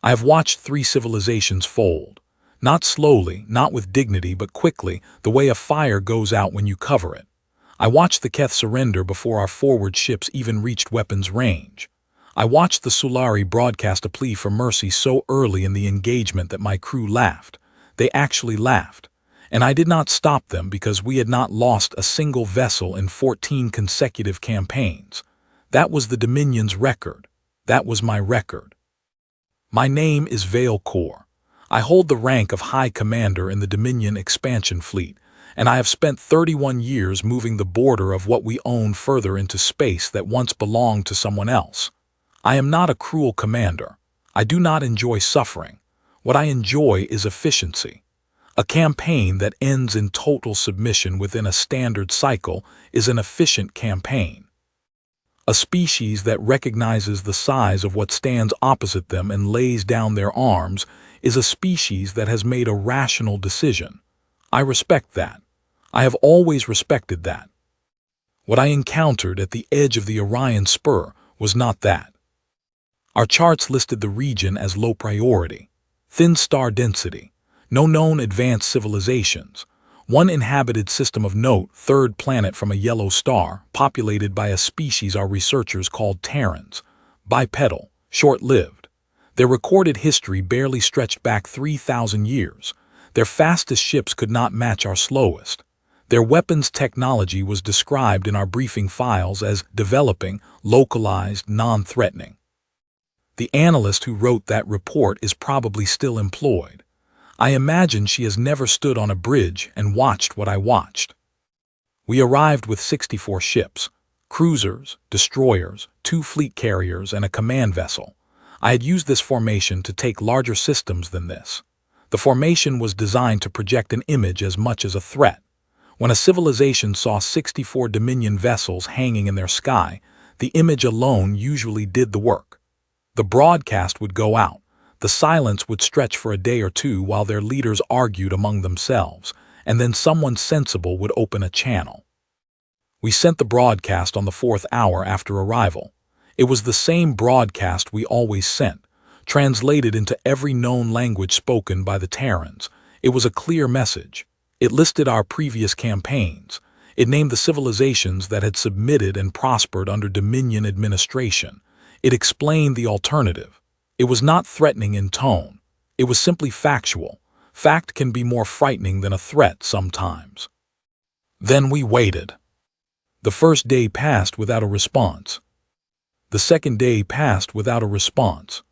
I have watched 3 civilizations fold. Not slowly, not with dignity, but quickly, the way a fire goes out when you cover it. I watched the Keth surrender before our forward ships even reached weapons range. I watched the Sulari broadcast a plea for mercy so early in the engagement that my crew laughed. They actually laughed. And I did not stop them because we had not lost a single vessel in 14 consecutive campaigns. That was the Dominion's record. That was my record. My name is Vale Core. I hold the rank of High Commander in the Dominion Expansion Fleet, and I have spent 31 years moving the border of what we own further into space that once belonged to someone else. I am not a cruel commander. I do not enjoy suffering. What I enjoy is efficiency. A campaign that ends in total submission within a standard cycle is an efficient campaign. A species that recognizes the size of what stands opposite them and lays down their arms is a species that has made a rational decision. I respect that. I have always respected that. What I encountered at the edge of the Orion Spur was not that. Our charts listed the region as low priority, thin star density, no known advanced civilizations, one inhabited system of note, third planet from a yellow star, populated by a species our researchers called Terrans, bipedal, short-lived. Their recorded history barely stretched back 3,000 years. Their fastest ships could not match our slowest. Their weapons technology was described in our briefing files as developing, localized, non-threatening. The analyst who wrote that report is probably still employed. I imagine she has never stood on a bridge and watched what I watched. We arrived with 64 ships, cruisers, destroyers, 2 fleet carriers, and a command vessel. I had used this formation to take larger systems than this. The formation was designed to project an image as much as a threat. When a civilization saw 64 Dominion vessels hanging in their sky, the image alone usually did the work. The broadcast would go out. The silence would stretch for a day or two while their leaders argued among themselves, and then someone sensible would open a channel. We sent the broadcast on the 4th hour after arrival. It was the same broadcast we always sent, translated into every known language spoken by the Terrans. It was a clear message. It listed our previous campaigns. It named the civilizations that had submitted and prospered under Dominion administration. It explained the alternative. It was not threatening in tone. It was simply factual. Fact can be more frightening than a threat sometimes. Then we waited. The first day passed without a response. The second day passed without a response.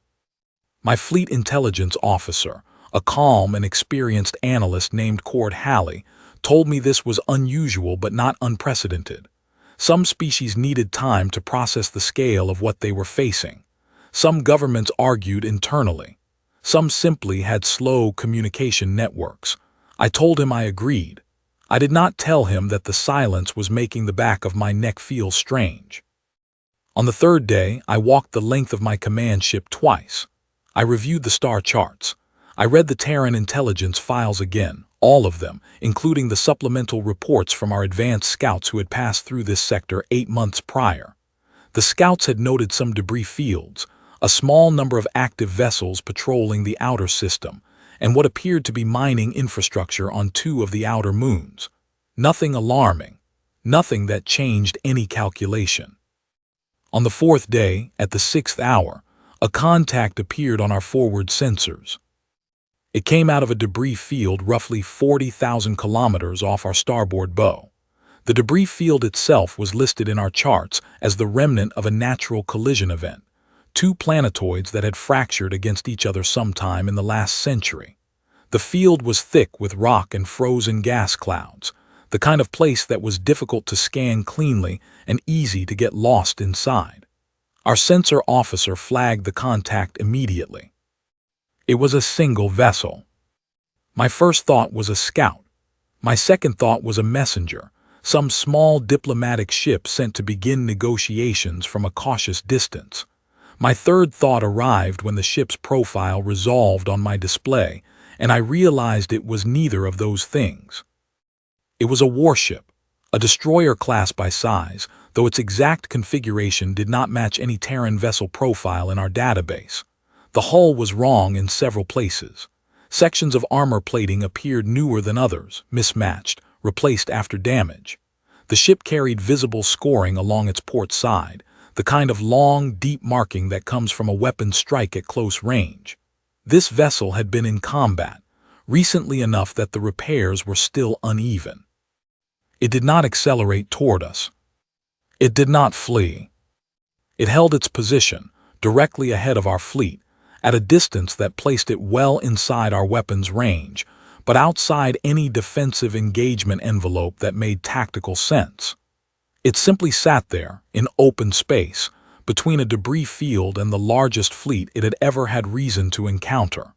My fleet intelligence officer, a calm and experienced analyst named Cord Halley, told me this was unusual but not unprecedented. Some species needed time to process the scale of what they were facing. Some governments argued internally. Some simply had slow communication networks. I told him I agreed. I did not tell him that the silence was making the back of my neck feel strange. On the third day, I walked the length of my command ship twice. I reviewed the star charts. I read the Terran intelligence files again, all of them, including the supplemental reports from our advanced scouts who had passed through this sector 8 months prior. The scouts had noted some debris fields, a small number of active vessels patrolling the outer system, and what appeared to be mining infrastructure on 2 of the outer moons. Nothing alarming, nothing that changed any calculation. On the 4th day, at the 6th hour, a contact appeared on our forward sensors. It came out of a debris field roughly 40,000 kilometers off our starboard bow. The debris field itself was listed in our charts as the remnant of a natural collision event. 2 planetoids that had fractured against each other sometime in the last century. The field was thick with rock and frozen gas clouds, the kind of place that was difficult to scan cleanly and easy to get lost inside. Our sensor officer flagged the contact immediately. It was a single vessel. My first thought was a scout. My second thought was a messenger, some small diplomatic ship sent to begin negotiations from a cautious distance. My third thought arrived when the ship's profile resolved on my display, and I realized it was neither of those things. It was a warship, a destroyer class by size, though its exact configuration did not match any Terran vessel profile in our database. The hull was wrong in several places. Sections of armor plating appeared newer than others, mismatched, replaced after damage. The ship carried visible scoring along its port side, the kind of long, deep marking that comes from a weapon strike at close range. This vessel had been in combat, recently enough that the repairs were still uneven. It did not accelerate toward us. It did not flee. It held its position, directly ahead of our fleet, at a distance that placed it well inside our weapons range, but outside any defensive engagement envelope that made tactical sense. It simply sat there, in open space, between a debris field and the largest fleet it had ever had reason to encounter.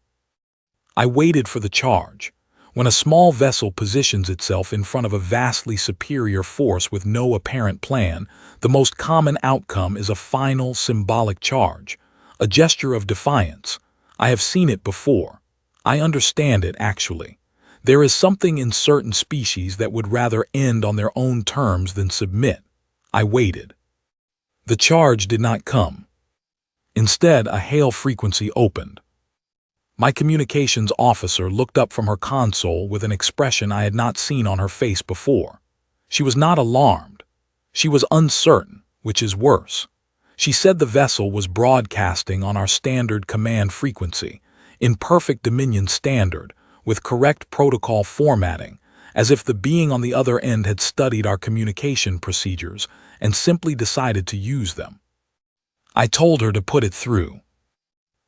I waited for the charge. When a small vessel positions itself in front of a vastly superior force with no apparent plan, the most common outcome is a final, symbolic charge, a gesture of defiance. I have seen it before. I understand it, actually. There is something in certain species that would rather end on their own terms than submit. I waited. The charge did not come. Instead, a hail frequency opened. My communications officer looked up from her console with an expression I had not seen on her face before. She was not alarmed. She was uncertain, which is worse. She said the vessel was broadcasting on our standard command frequency, in perfect Dominion standard, with correct protocol formatting, as if the being on the other end had studied our communication procedures and simply decided to use them. I told her to put it through.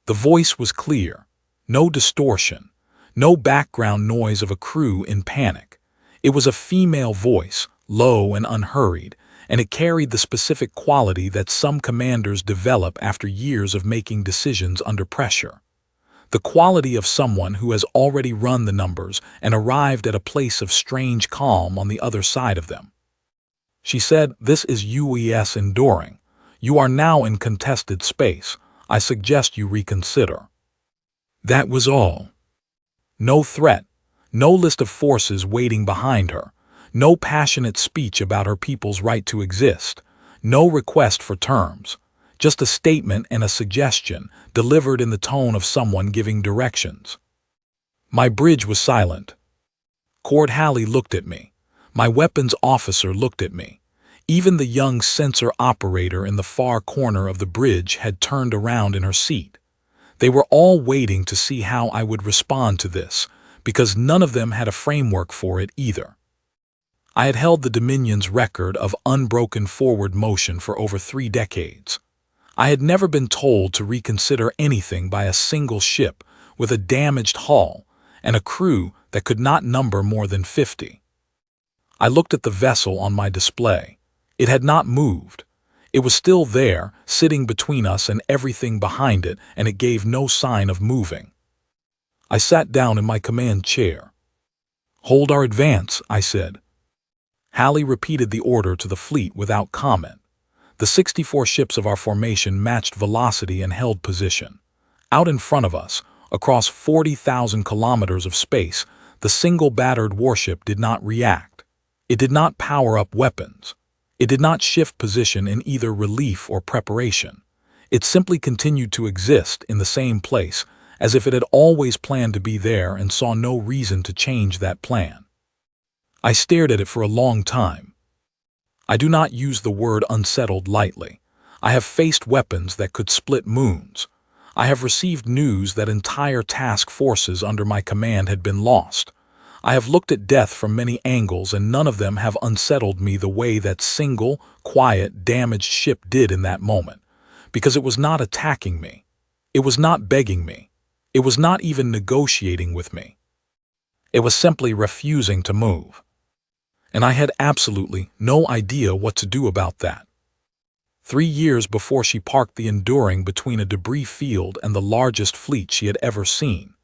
The voice was clear. No distortion, no background noise of a crew in panic. It was a female voice, low and unhurried, and it carried the specific quality that some commanders develop after years of making decisions under pressure. The quality of someone who has already run the numbers and arrived at a place of strange calm on the other side of them. She said, "This is UES Enduring. You are now in contested space. I suggest you reconsider." That was all. No threat, no list of forces waiting behind her, no passionate speech about her people's right to exist, no request for terms, just a statement and a suggestion delivered in the tone of someone giving directions. My bridge was silent. Cord Halley looked at me. My weapons officer looked at me. Even the young sensor operator in the far corner of the bridge had turned around in her seat. They were all waiting to see how I would respond to this, because none of them had a framework for it either. I had held the Dominion's record of unbroken forward motion for over 3 decades. I had never been told to reconsider anything by a single ship with a damaged hull and a crew that could not number more than 50. I looked at the vessel on my display. It had not moved. It was still there, sitting between us and everything behind it, and it gave no sign of moving. I sat down in my command chair. "Hold our advance," I said. Halley repeated the order to the fleet without comment. The 64 ships of our formation matched velocity and held position. Out in front of us, across 40,000 kilometers of space, the single battered warship did not react. It did not power up weapons. It did not shift position in either relief or preparation. It simply continued to exist in the same place, as if it had always planned to be there and saw no reason to change that plan. I stared at it for a long time. I do not use the word unsettled lightly. I have faced weapons that could split moons. I have received news that entire task forces under my command had been lost. I have looked at death from many angles, and none of them have unsettled me the way that single, quiet, damaged ship did in that moment, because it was not attacking me. It was not begging me. It was not even negotiating with me. It was simply refusing to move. And I had absolutely no idea what to do about that. 3 years before she parked the Enduring between a debris field and the largest fleet she had ever seen,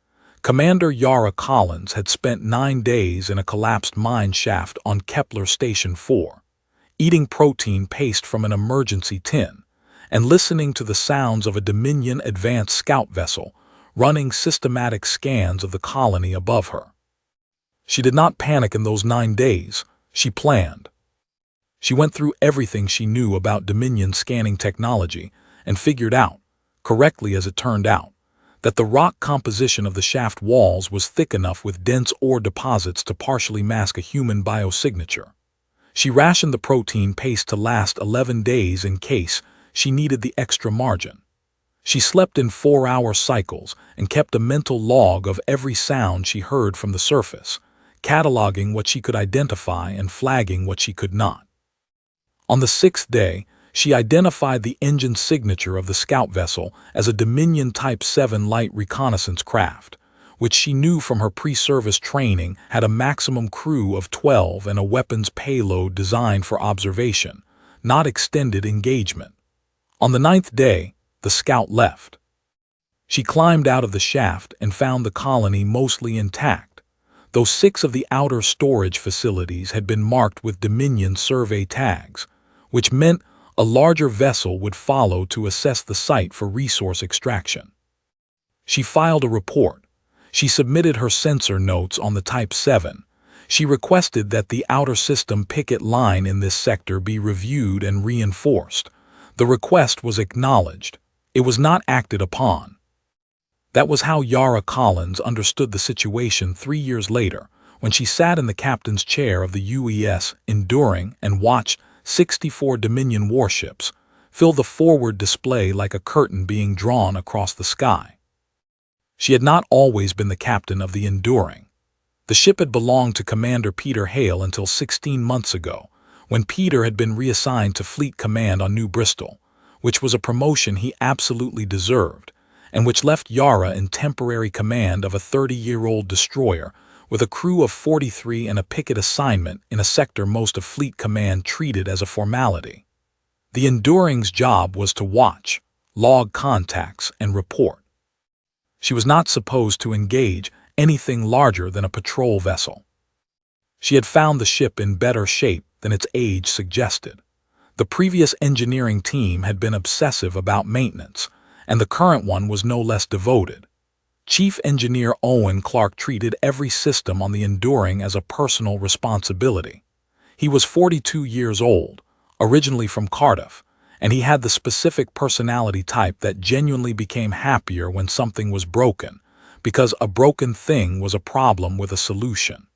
Commander Yara Collins had spent 9 days in a collapsed mine shaft on Kepler Station 4, eating protein paste from an emergency tin, and listening to the sounds of a Dominion advanced scout vessel running systematic scans of the colony above her. She did not panic in those 9 days. She planned. She went through everything she knew about Dominion scanning technology and figured out, correctly as it turned out, that the rock composition of the shaft walls was thick enough with dense ore deposits to partially mask a human biosignature. She rationed the protein paste to last 11 days in case she needed the extra margin. She slept in 4-hour cycles and kept a mental log of every sound she heard from the surface, cataloging what she could identify and flagging what she could not. On the 6th day, she identified the engine signature of the scout vessel as a Dominion Type 7 light reconnaissance craft, which she knew from her pre-service training had a maximum crew of 12 and a weapons payload designed for observation, not extended engagement. On the 9th day, the scout left. She climbed out of the shaft and found the colony mostly intact, though 6 of the outer storage facilities had been marked with Dominion survey tags, which meant a larger vessel would follow to assess the site for resource extraction. She filed a report. She submitted her sensor notes on the Type 7. She requested that the outer system picket line in this sector be reviewed and reinforced. The request was acknowledged. It was not acted upon. That was how Yara Collins understood the situation 3 years later, when she sat in the captain's chair of the UES Enduring and watched 64 Dominion warships fill the forward display like a curtain being drawn across the sky. She had not always been the captain of the Enduring. The ship had belonged to Commander Peter Hale until 16 months ago, when Peter had been reassigned to Fleet Command on New Bristol, which was a promotion he absolutely deserved, and which left Yara in temporary command of a 30-year-old destroyer with a crew of 43 and a picket assignment in a sector most of Fleet Command treated as a formality. The Enduring's job was to watch, log contacts, and report. She was not supposed to engage anything larger than a patrol vessel. She had found the ship in better shape than its age suggested. The previous engineering team had been obsessive about maintenance, and the current one was no less devoted. Chief Engineer Owen Clark treated every system on the Enduring as a personal responsibility. He was 42 years old, originally from Cardiff, and he had the specific personality type that genuinely became happier when something was broken, because a broken thing was a problem with a solution.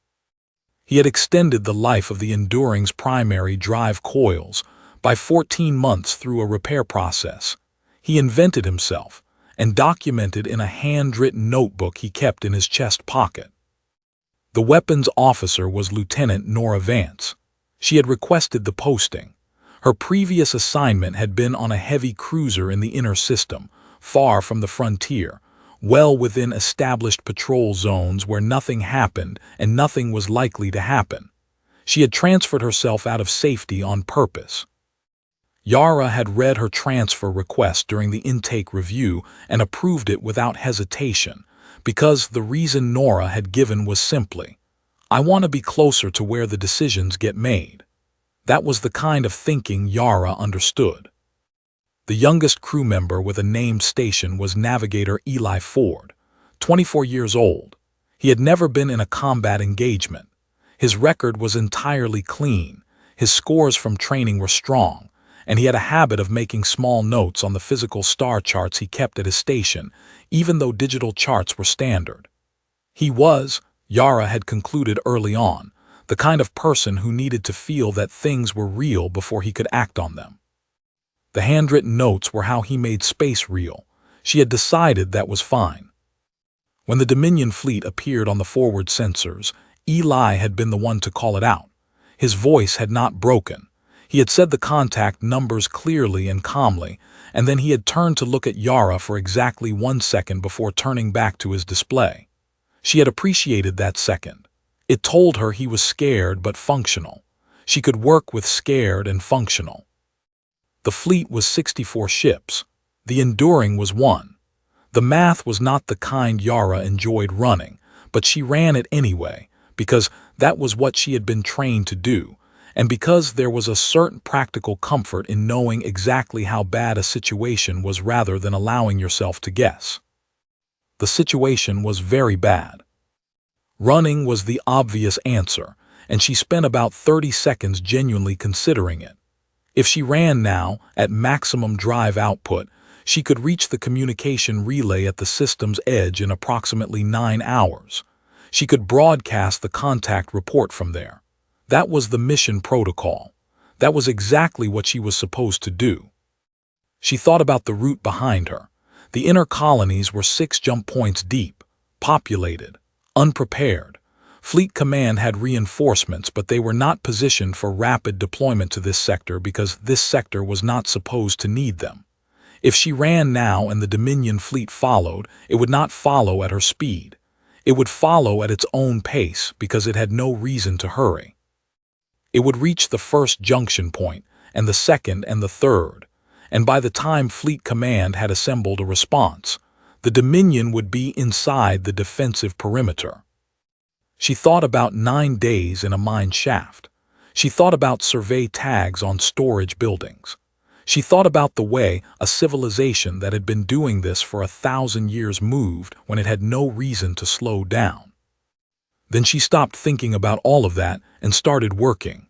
He had extended the life of the Enduring's primary drive coils by 14 months through a repair process. He invented himself and documented in a handwritten notebook he kept in his chest pocket. The weapons officer was Lieutenant Nora Vance. She had requested the posting. Her previous assignment had been on a heavy cruiser in the inner system, far from the frontier, well within established patrol zones where nothing happened and nothing was likely to happen. She had transferred herself out of safety on purpose. Yara had read her transfer request during the intake review and approved it without hesitation, because the reason Nora had given was simply, "I want to be closer to where the decisions get made." That was the kind of thinking Yara understood. The youngest crew member with a named station was Navigator Eli Ford, 24 years old. He had never been in a combat engagement. His record was entirely clean, his scores from training were strong, and he had a habit of making small notes on the physical star charts he kept at his station, even though digital charts were standard. He was, Yara had concluded early on, the kind of person who needed to feel that things were real before he could act on them. The handwritten notes were how he made space real. She had decided that was fine. When the Dominion fleet appeared on the forward sensors, Eli had been the one to call it out. His voice had not broken. He had said the contact numbers clearly and calmly, and then he had turned to look at Yara for exactly 1 second before turning back to his display. She had appreciated that second. It told her he was scared but functional. She could work with scared and functional. The fleet was 64 ships. The Enduring was 1. The math was not the kind Yara enjoyed running, but she ran it anyway, because that was what she had been trained to do, and because there was a certain practical comfort in knowing exactly how bad a situation was rather than allowing yourself to guess. The situation was very bad. Running was the obvious answer, and she spent about 30 seconds genuinely considering it. If she ran now, at maximum drive output, She could reach the communication relay at the system's edge in approximately 9 hours. She could broadcast the contact report from there. That was the mission protocol. That was exactly what she was supposed to do. She thought about the route behind her. The inner colonies were 6 jump points deep, populated, unprepared. Fleet Command had reinforcements, but they were not positioned for rapid deployment to this sector because this sector was not supposed to need them. If she ran now and the Dominion fleet followed, it would not follow at her speed. It would follow at its own pace because it had no reason to hurry. It would reach the first junction point, and the second and the third, and by the time Fleet Command had assembled a response, the Dominion would be inside the defensive perimeter. She thought about 9 days in a mine shaft. She thought about survey tags on storage buildings. She thought about the way a civilization that had been doing this for 1,000 years moved when it had no reason to slow down. Then she stopped thinking about all of that and started working.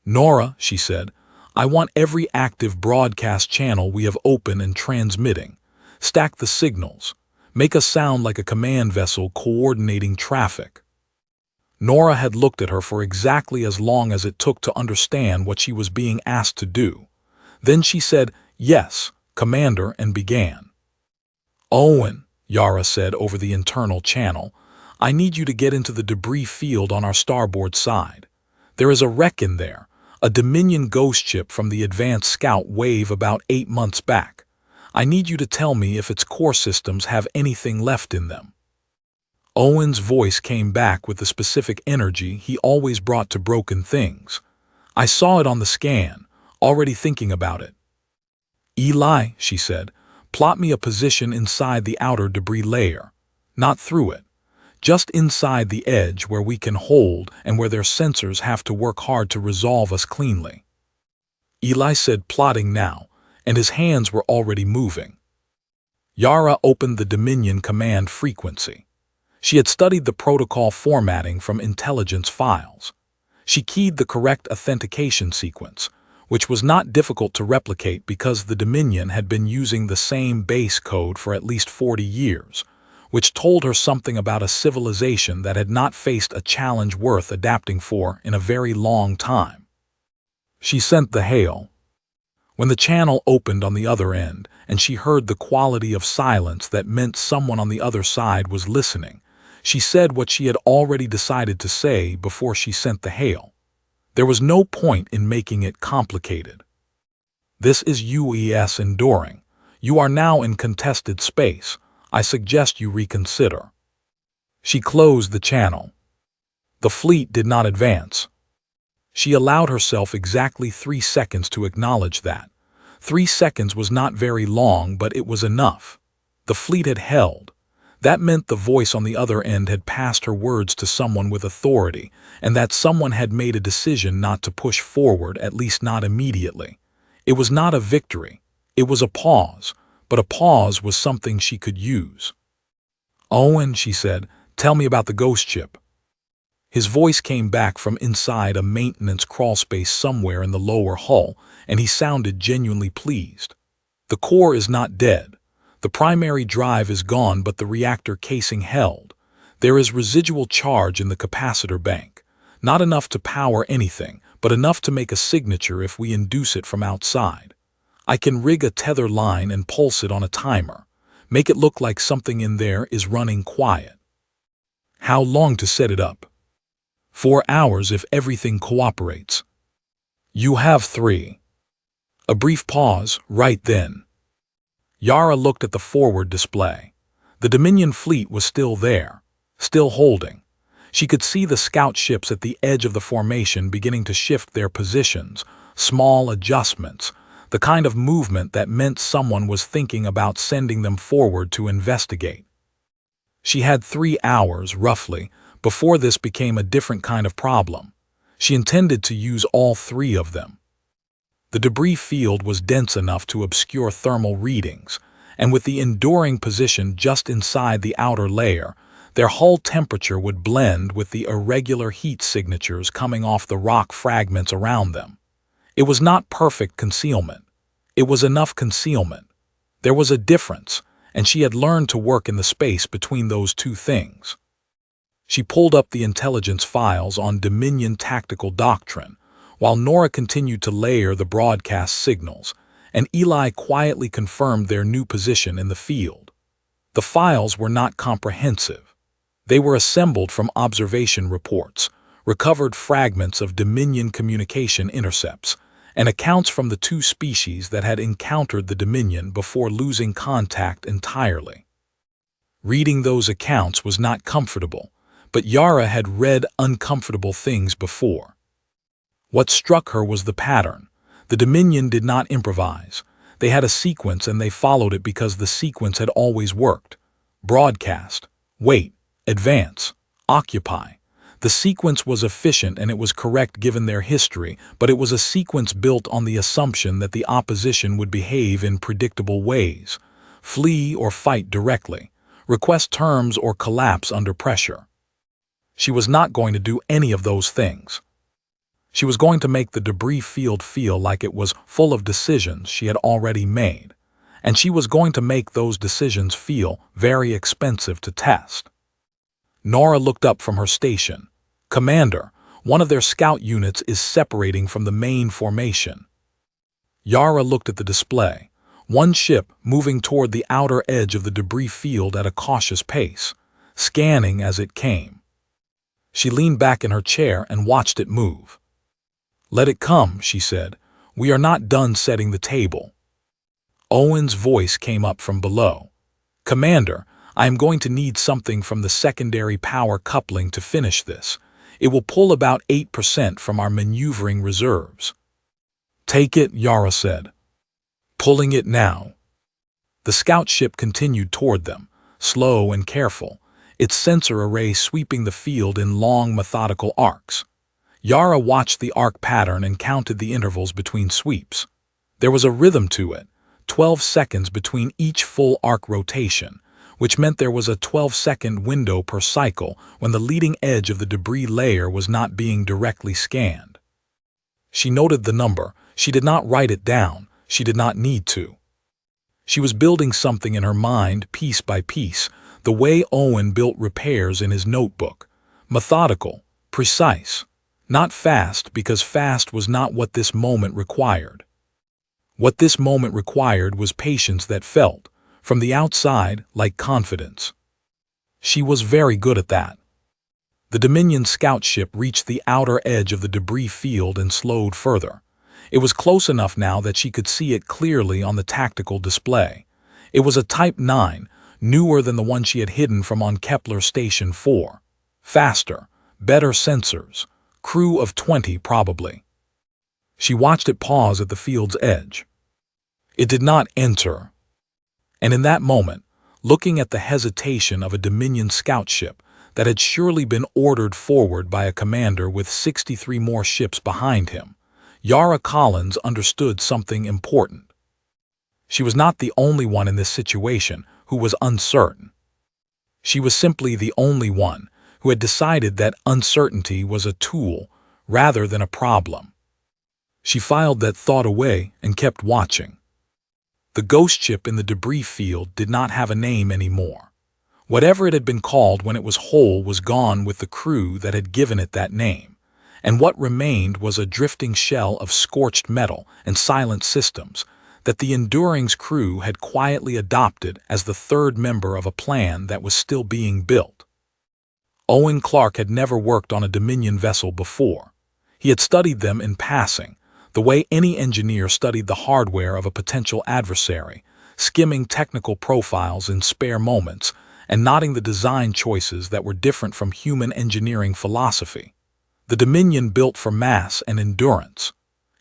"Nora," she said, "I want every active broadcast channel we have open and transmitting. Stack the signals. Make us sound like a command vessel coordinating traffic." Nora had looked at her for exactly as long as it took to understand what she was being asked to do. Then she said, "Yes, Commander," and began. "Owen," Yara said over the internal channel, "I need you to get into the debris field on our starboard side. There is a wreck in there, a Dominion ghost ship from the advanced scout wave about 8 months back. I need you to tell me if its core systems have anything left in them." Owen's voice came back with the specific energy he always brought to broken things. "I saw it on the scan, already thinking about it." "Eli," she said, "plot me a position inside the outer debris layer. Not through it. Just inside the edge where we can hold and where their sensors have to work hard to resolve us cleanly." Eli said plotting now, and his hands were already moving. Yara opened the Dominion command frequency. She had studied the protocol formatting from intelligence files. She keyed the correct authentication sequence, which was not difficult to replicate because the Dominion had been using the same base code for at least 40 years, which told her something about a civilization that had not faced a challenge worth adapting for in a very long time. She sent the hail. When the channel opened on the other end and she heard the quality of silence that meant someone on the other side was listening, she said what she had already decided to say before she sent the hail. There was no point in making it complicated. "This is UES Enduring. You are now in contested space. I suggest you reconsider." She closed the channel. The fleet did not advance. She allowed herself exactly 3 seconds to acknowledge that. 3 seconds was not very long, but it was enough. The fleet had held. That meant the voice on the other end had passed her words to someone with authority, and that someone had made a decision not to push forward, at least not immediately. It was not a victory. It was a pause, but a pause was something she could use. "Owen," she said, "tell me about the ghost ship." His voice came back from inside a maintenance crawlspace somewhere in the lower hull, and he sounded genuinely pleased. "The core is not dead. The primary drive is gone, but the reactor casing held. There is residual charge in the capacitor bank. Not enough to power anything, but enough to make a signature if we induce it from outside. I can rig a tether line and pulse it on a timer. Make it look like something in there is running quiet." "How long to set it up?" 4 hours if everything cooperates." "You have 3. A brief pause, right then. Yara looked at the forward display. The Dominion fleet was still there, still holding. She could see the scout ships at the edge of the formation beginning to shift their positions, small adjustments, the kind of movement that meant someone was thinking about sending them forward to investigate. She had 3 hours, roughly, before this became a different kind of problem. She intended to use all 3 of them. The debris field was dense enough to obscure thermal readings, and with the enduring position just inside the outer layer, their hull temperature would blend with the irregular heat signatures coming off the rock fragments around them. It was not perfect concealment. It was enough concealment. There was a difference, and she had learned to work in the space between those two things. She pulled up the intelligence files on Dominion tactical doctrine, while Nora continued to layer the broadcast signals, and Eli quietly confirmed their new position in the field. The files were not comprehensive. They were assembled from observation reports, recovered fragments of Dominion communication intercepts, and accounts from the two species that had encountered the Dominion before losing contact entirely. Reading those accounts was not comfortable, but Yara had read uncomfortable things before. What struck her was the pattern. The Dominion did not improvise. They had a sequence and they followed it because the sequence had always worked. Broadcast, wait, advance, occupy. The sequence was efficient and it was correct given their history, but it was a sequence built on the assumption that the opposition would behave in predictable ways. Flee or fight directly. Request terms or collapse under pressure. She was not going to do any of those things. She was going to make the debris field feel like it was full of decisions she had already made, and she was going to make those decisions feel very expensive to test. Nora looked up from her station. "Commander, one of their scout units is separating from the main formation." Yara looked at the display. One ship moving toward the outer edge of the debris field at a cautious pace, scanning as it came. She leaned back in her chair and watched it move. "Let it come," she said. "We are not done setting the table." Owen's voice came up from below. "Commander, I am going to need something from the secondary power coupling to finish this. It will pull about 8% from our maneuvering reserves." "Take it," Yara said. "Pulling it now." The scout ship continued toward them, slow and careful, its sensor array sweeping the field in long, methodical arcs. Yara watched the arc pattern and counted the intervals between sweeps. There was a rhythm to it, 12 seconds between each full arc rotation, which meant there was a 12-second window per cycle when the leading edge of the debris layer was not being directly scanned. She noted the number. She did not write it down. She did not need to. She was building something in her mind, piece by piece, the way Owen built repairs in his notebook. Methodical, precise, not fast, because fast was not what this moment required. What this moment required was patience that felt, from the outside, like confidence. She was very good at that. The Dominion scout ship reached the outer edge of the debris field and slowed further. It was close enough now that she could see it clearly on the tactical display. It was a Type 9, newer than the one she had hidden from on Kepler Station 4. Faster, better sensors, crew of 20 probably. She watched it pause at the field's edge. It did not enter. And in that moment, looking at the hesitation of a Dominion scout ship that had surely been ordered forward by a commander with 63 more ships behind him, Yara Collins understood something important. She was not the only one in this situation who was uncertain. She was simply the only one who had decided that uncertainty was a tool rather than a problem. She filed that thought away and kept watching. The ghost ship in the debris field did not have a name anymore. Whatever it had been called when it was whole was gone with the crew that had given it that name, and what remained was a drifting shell of scorched metal and silent systems that the Enduring's crew had quietly adopted as the third member of a plan that was still being built. Owen Clark had never worked on a Dominion vessel before. He had studied them in passing, the way any engineer studied the hardware of a potential adversary, skimming technical profiles in spare moments and noting the design choices that were different from human engineering philosophy. The Dominion built for mass and endurance.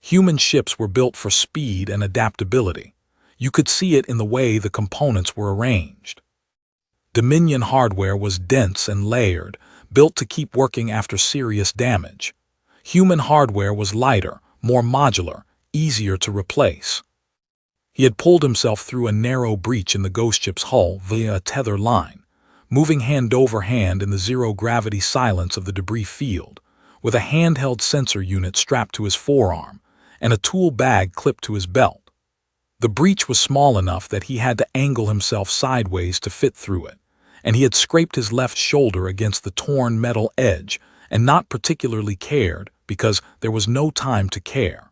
Human ships were built for speed and adaptability. You could see it in the way the components were arranged. Dominion hardware was dense and layered, built to keep working after serious damage. Human hardware was lighter, more modular, easier to replace. He had pulled himself through a narrow breach in the ghost ship's hull via a tether line, moving hand over hand in the zero-gravity silence of the debris field, with a handheld sensor unit strapped to his forearm and a tool bag clipped to his belt. The breach was small enough that he had to angle himself sideways to fit through it, and he had scraped his left shoulder against the torn metal edge and not particularly cared because there was no time to care.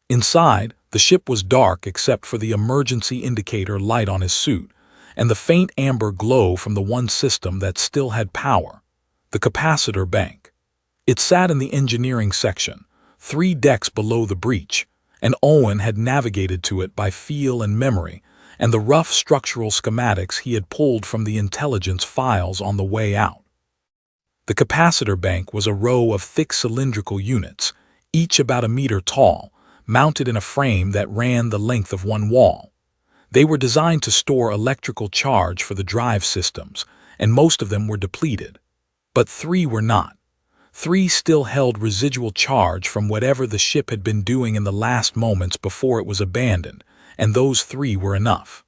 Inside, the ship was dark except for the emergency indicator light on his suit and the faint amber glow from the one system that still had power, the capacitor bank. It sat in the engineering section, 3 decks below the breach, and Owen had navigated to it by feel and memory and the rough structural schematics he had pulled from the intelligence files on the way out. The capacitor bank was a row of thick cylindrical units, each about a meter tall, mounted in a frame that ran the length of one wall. They were designed to store electrical charge for the drive systems, and most of them were depleted. But 3 were not. 3 still held residual charge from whatever the ship had been doing in the last moments before it was abandoned, and those 3 were enough.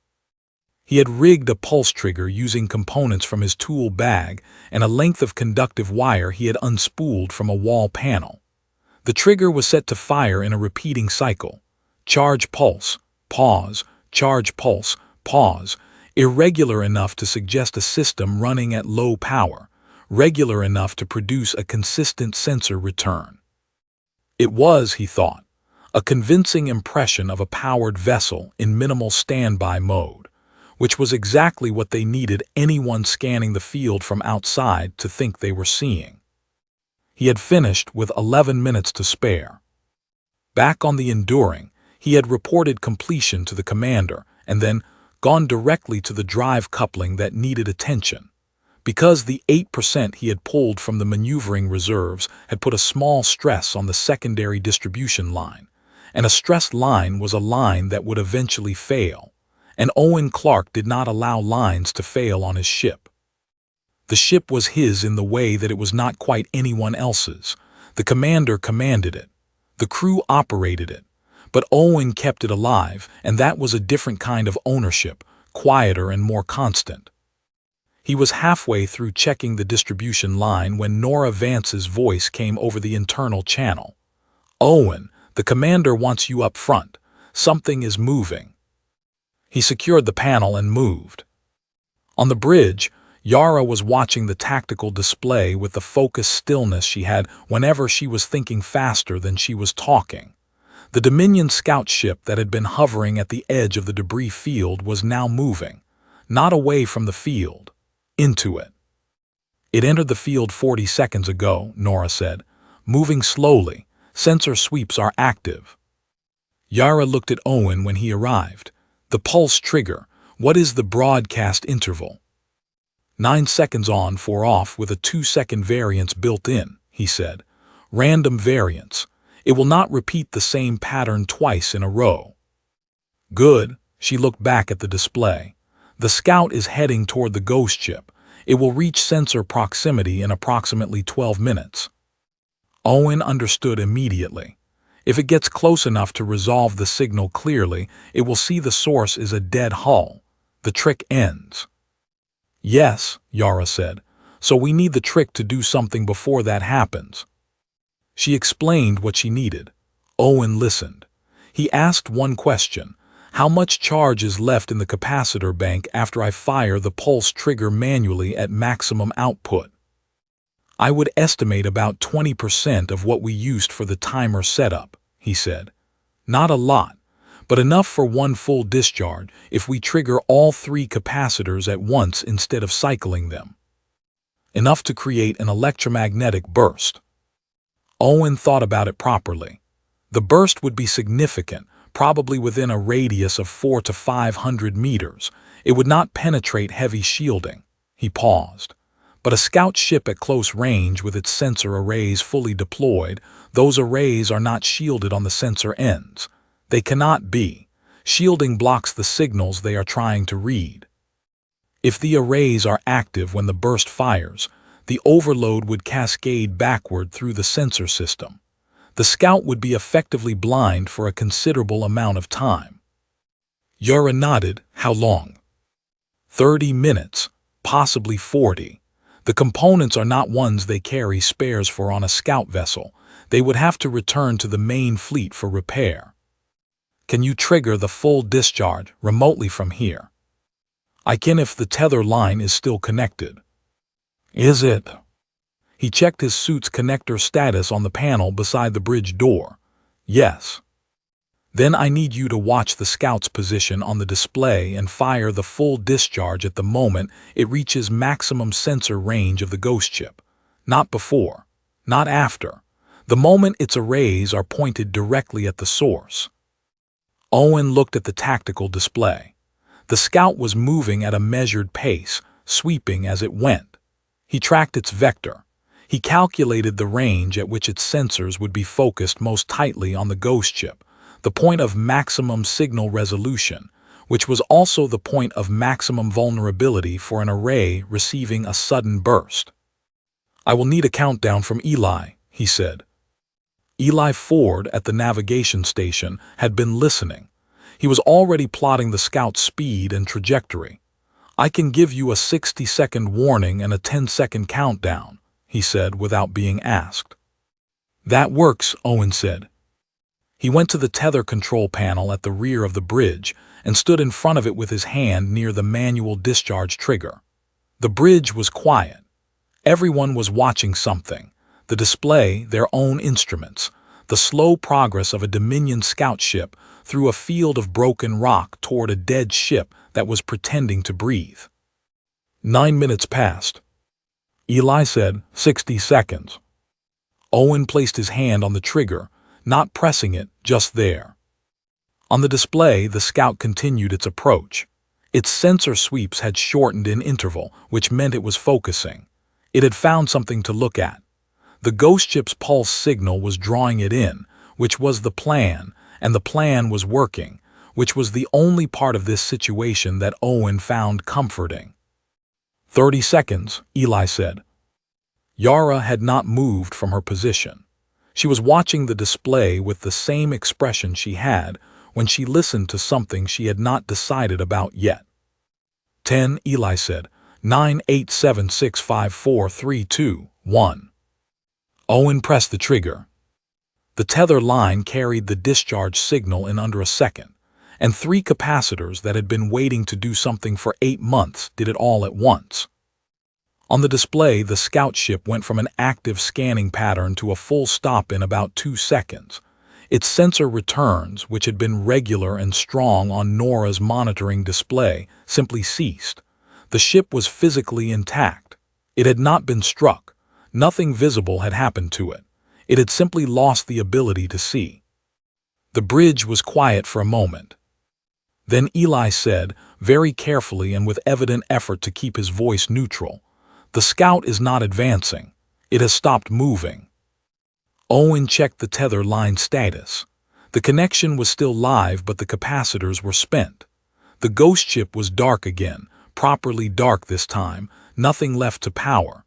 He had rigged a pulse trigger using components from his tool bag and a length of conductive wire he had unspooled from a wall panel. The trigger was set to fire in a repeating cycle. Charge pulse, pause, charge pulse, pause, irregular enough to suggest a system running at low power, regular enough to produce a consistent sensor return. It was, he thought, a convincing impression of a powered vessel in minimal standby mode, which was exactly what they needed anyone scanning the field from outside to think they were seeing. He had finished with 11 minutes to spare. Back on the Enduring, he had reported completion to the commander and then gone directly to the drive coupling that needed attention. Because the 8% he had pulled from the maneuvering reserves had put a small stress on the secondary distribution line, and a stressed line was a line that would eventually fail, and Owen Clark did not allow lines to fail on his ship. The ship was his in the way that it was not quite anyone else's. The commander commanded it. The crew operated it. But Owen kept it alive, and that was a different kind of ownership, quieter and more constant. He was halfway through checking the distribution line when Nora Vance's voice came over the internal channel. "Owen, the commander wants you up front. Something is moving." He secured the panel and moved. On the bridge, Yara was watching the tactical display with the focused stillness she had whenever she was thinking faster than she was talking. The Dominion scout ship that had been hovering at the edge of the debris field was now moving, not away from the field, into it. "It entered the field 40 seconds ago," Nora said, "moving slowly. Sensor sweeps are active." Yara looked at Owen when he arrived. "The pulse trigger. What is the broadcast interval?" 9 seconds on, 4 off with a 2-second variance built in, he said. "Random variance. It will not repeat the same pattern twice in a row." "Good." She looked back at the display. "The scout is heading toward the ghost ship. It will reach sensor proximity in approximately 12 minutes. Owen understood immediately. If it gets close enough to resolve the signal clearly, it will see the source is a dead hull. The trick ends. "Yes," Yara said, "so we need the trick to do something before that happens." She explained what she needed. Owen listened. He asked one question: "How much charge is left in the capacitor bank after I fire the pulse trigger manually at maximum output?" "I would estimate about 20% of what we used for the timer setup," he said. "Not a lot, but enough for one full discharge if we trigger all 3 capacitors at once instead of cycling them. Enough to create an electromagnetic burst." Owen thought about it properly. The burst would be significant, probably within a radius of 400 to 500 meters. It would not penetrate heavy shielding. He paused. But a scout ship at close range with its sensor arrays fully deployed, those arrays are not shielded on the sensor ends. They cannot be. Shielding blocks the signals they are trying to read. If the arrays are active when the burst fires, the overload would cascade backward through the sensor system. The scout would be effectively blind for a considerable amount of time. Yara nodded. "How long?" 30 minutes, possibly 40. The components are not ones they carry spares for on a scout vessel. They would have to return to the main fleet for repair. Can you trigger the full discharge remotely from here? I can if the tether line is still connected. Is it? He checked his suit's connector status on the panel beside the bridge door. Yes. Then I need you to watch the scout's position on the display and fire the full discharge at the moment it reaches maximum sensor range of the ghost ship. Not before. Not after. The moment its arrays are pointed directly at the source. Owen looked at the tactical display. The scout was moving at a measured pace, sweeping as it went. He tracked its vector. He calculated the range at which its sensors would be focused most tightly on the ghost ship, the point of maximum signal resolution, which was also the point of maximum vulnerability for an array receiving a sudden burst. I will need a countdown from Eli, he said. Eli Ford at the navigation station had been listening. He was already plotting the scout's speed and trajectory. I can give you a 60-second warning and a 10-second countdown, he said without being asked. That works, Owen said. He went to the tether control panel at the rear of the bridge and stood in front of it with his hand near the manual discharge trigger. The bridge was quiet. Everyone was watching something. The display, their own instruments, the slow progress of a Dominion scout ship through a field of broken rock toward a dead ship that was pretending to breathe. 9 minutes passed. Eli said, 60 seconds. Owen placed his hand on the trigger, not pressing it, just there. On the display, the scout continued its approach. Its sensor sweeps had shortened in interval, which meant it was focusing. It had found something to look at. The ghost ship's pulse signal was drawing it in, which was the plan, and the plan was working, which was the only part of this situation that Owen found comforting. 30 seconds, Eli said. Yara had not moved from her position. She was watching the display with the same expression she had when she listened to something she had not decided about yet. 10, Eli said. 9, 8, 7, 6, 5, 4, 3, 2, 1. Owen pressed the trigger. The tether line carried the discharge signal in under a second, and 3 capacitors that had been waiting to do something for 8 months did it all at once. On the display, the scout ship went from an active scanning pattern to a full stop in about 2 seconds. Its sensor returns, which had been regular and strong on Nora's monitoring display, simply ceased. The ship was physically intact. It had not been struck. Nothing visible had happened to it. It had simply lost the ability to see. The bridge was quiet for a moment. Then Eli said, very carefully and with evident effort to keep his voice neutral, "The scout is not advancing. It has stopped moving." Owen checked the tether line status. The connection was still live, but the capacitors were spent. The ghost ship was dark again, properly dark this time, nothing left to power.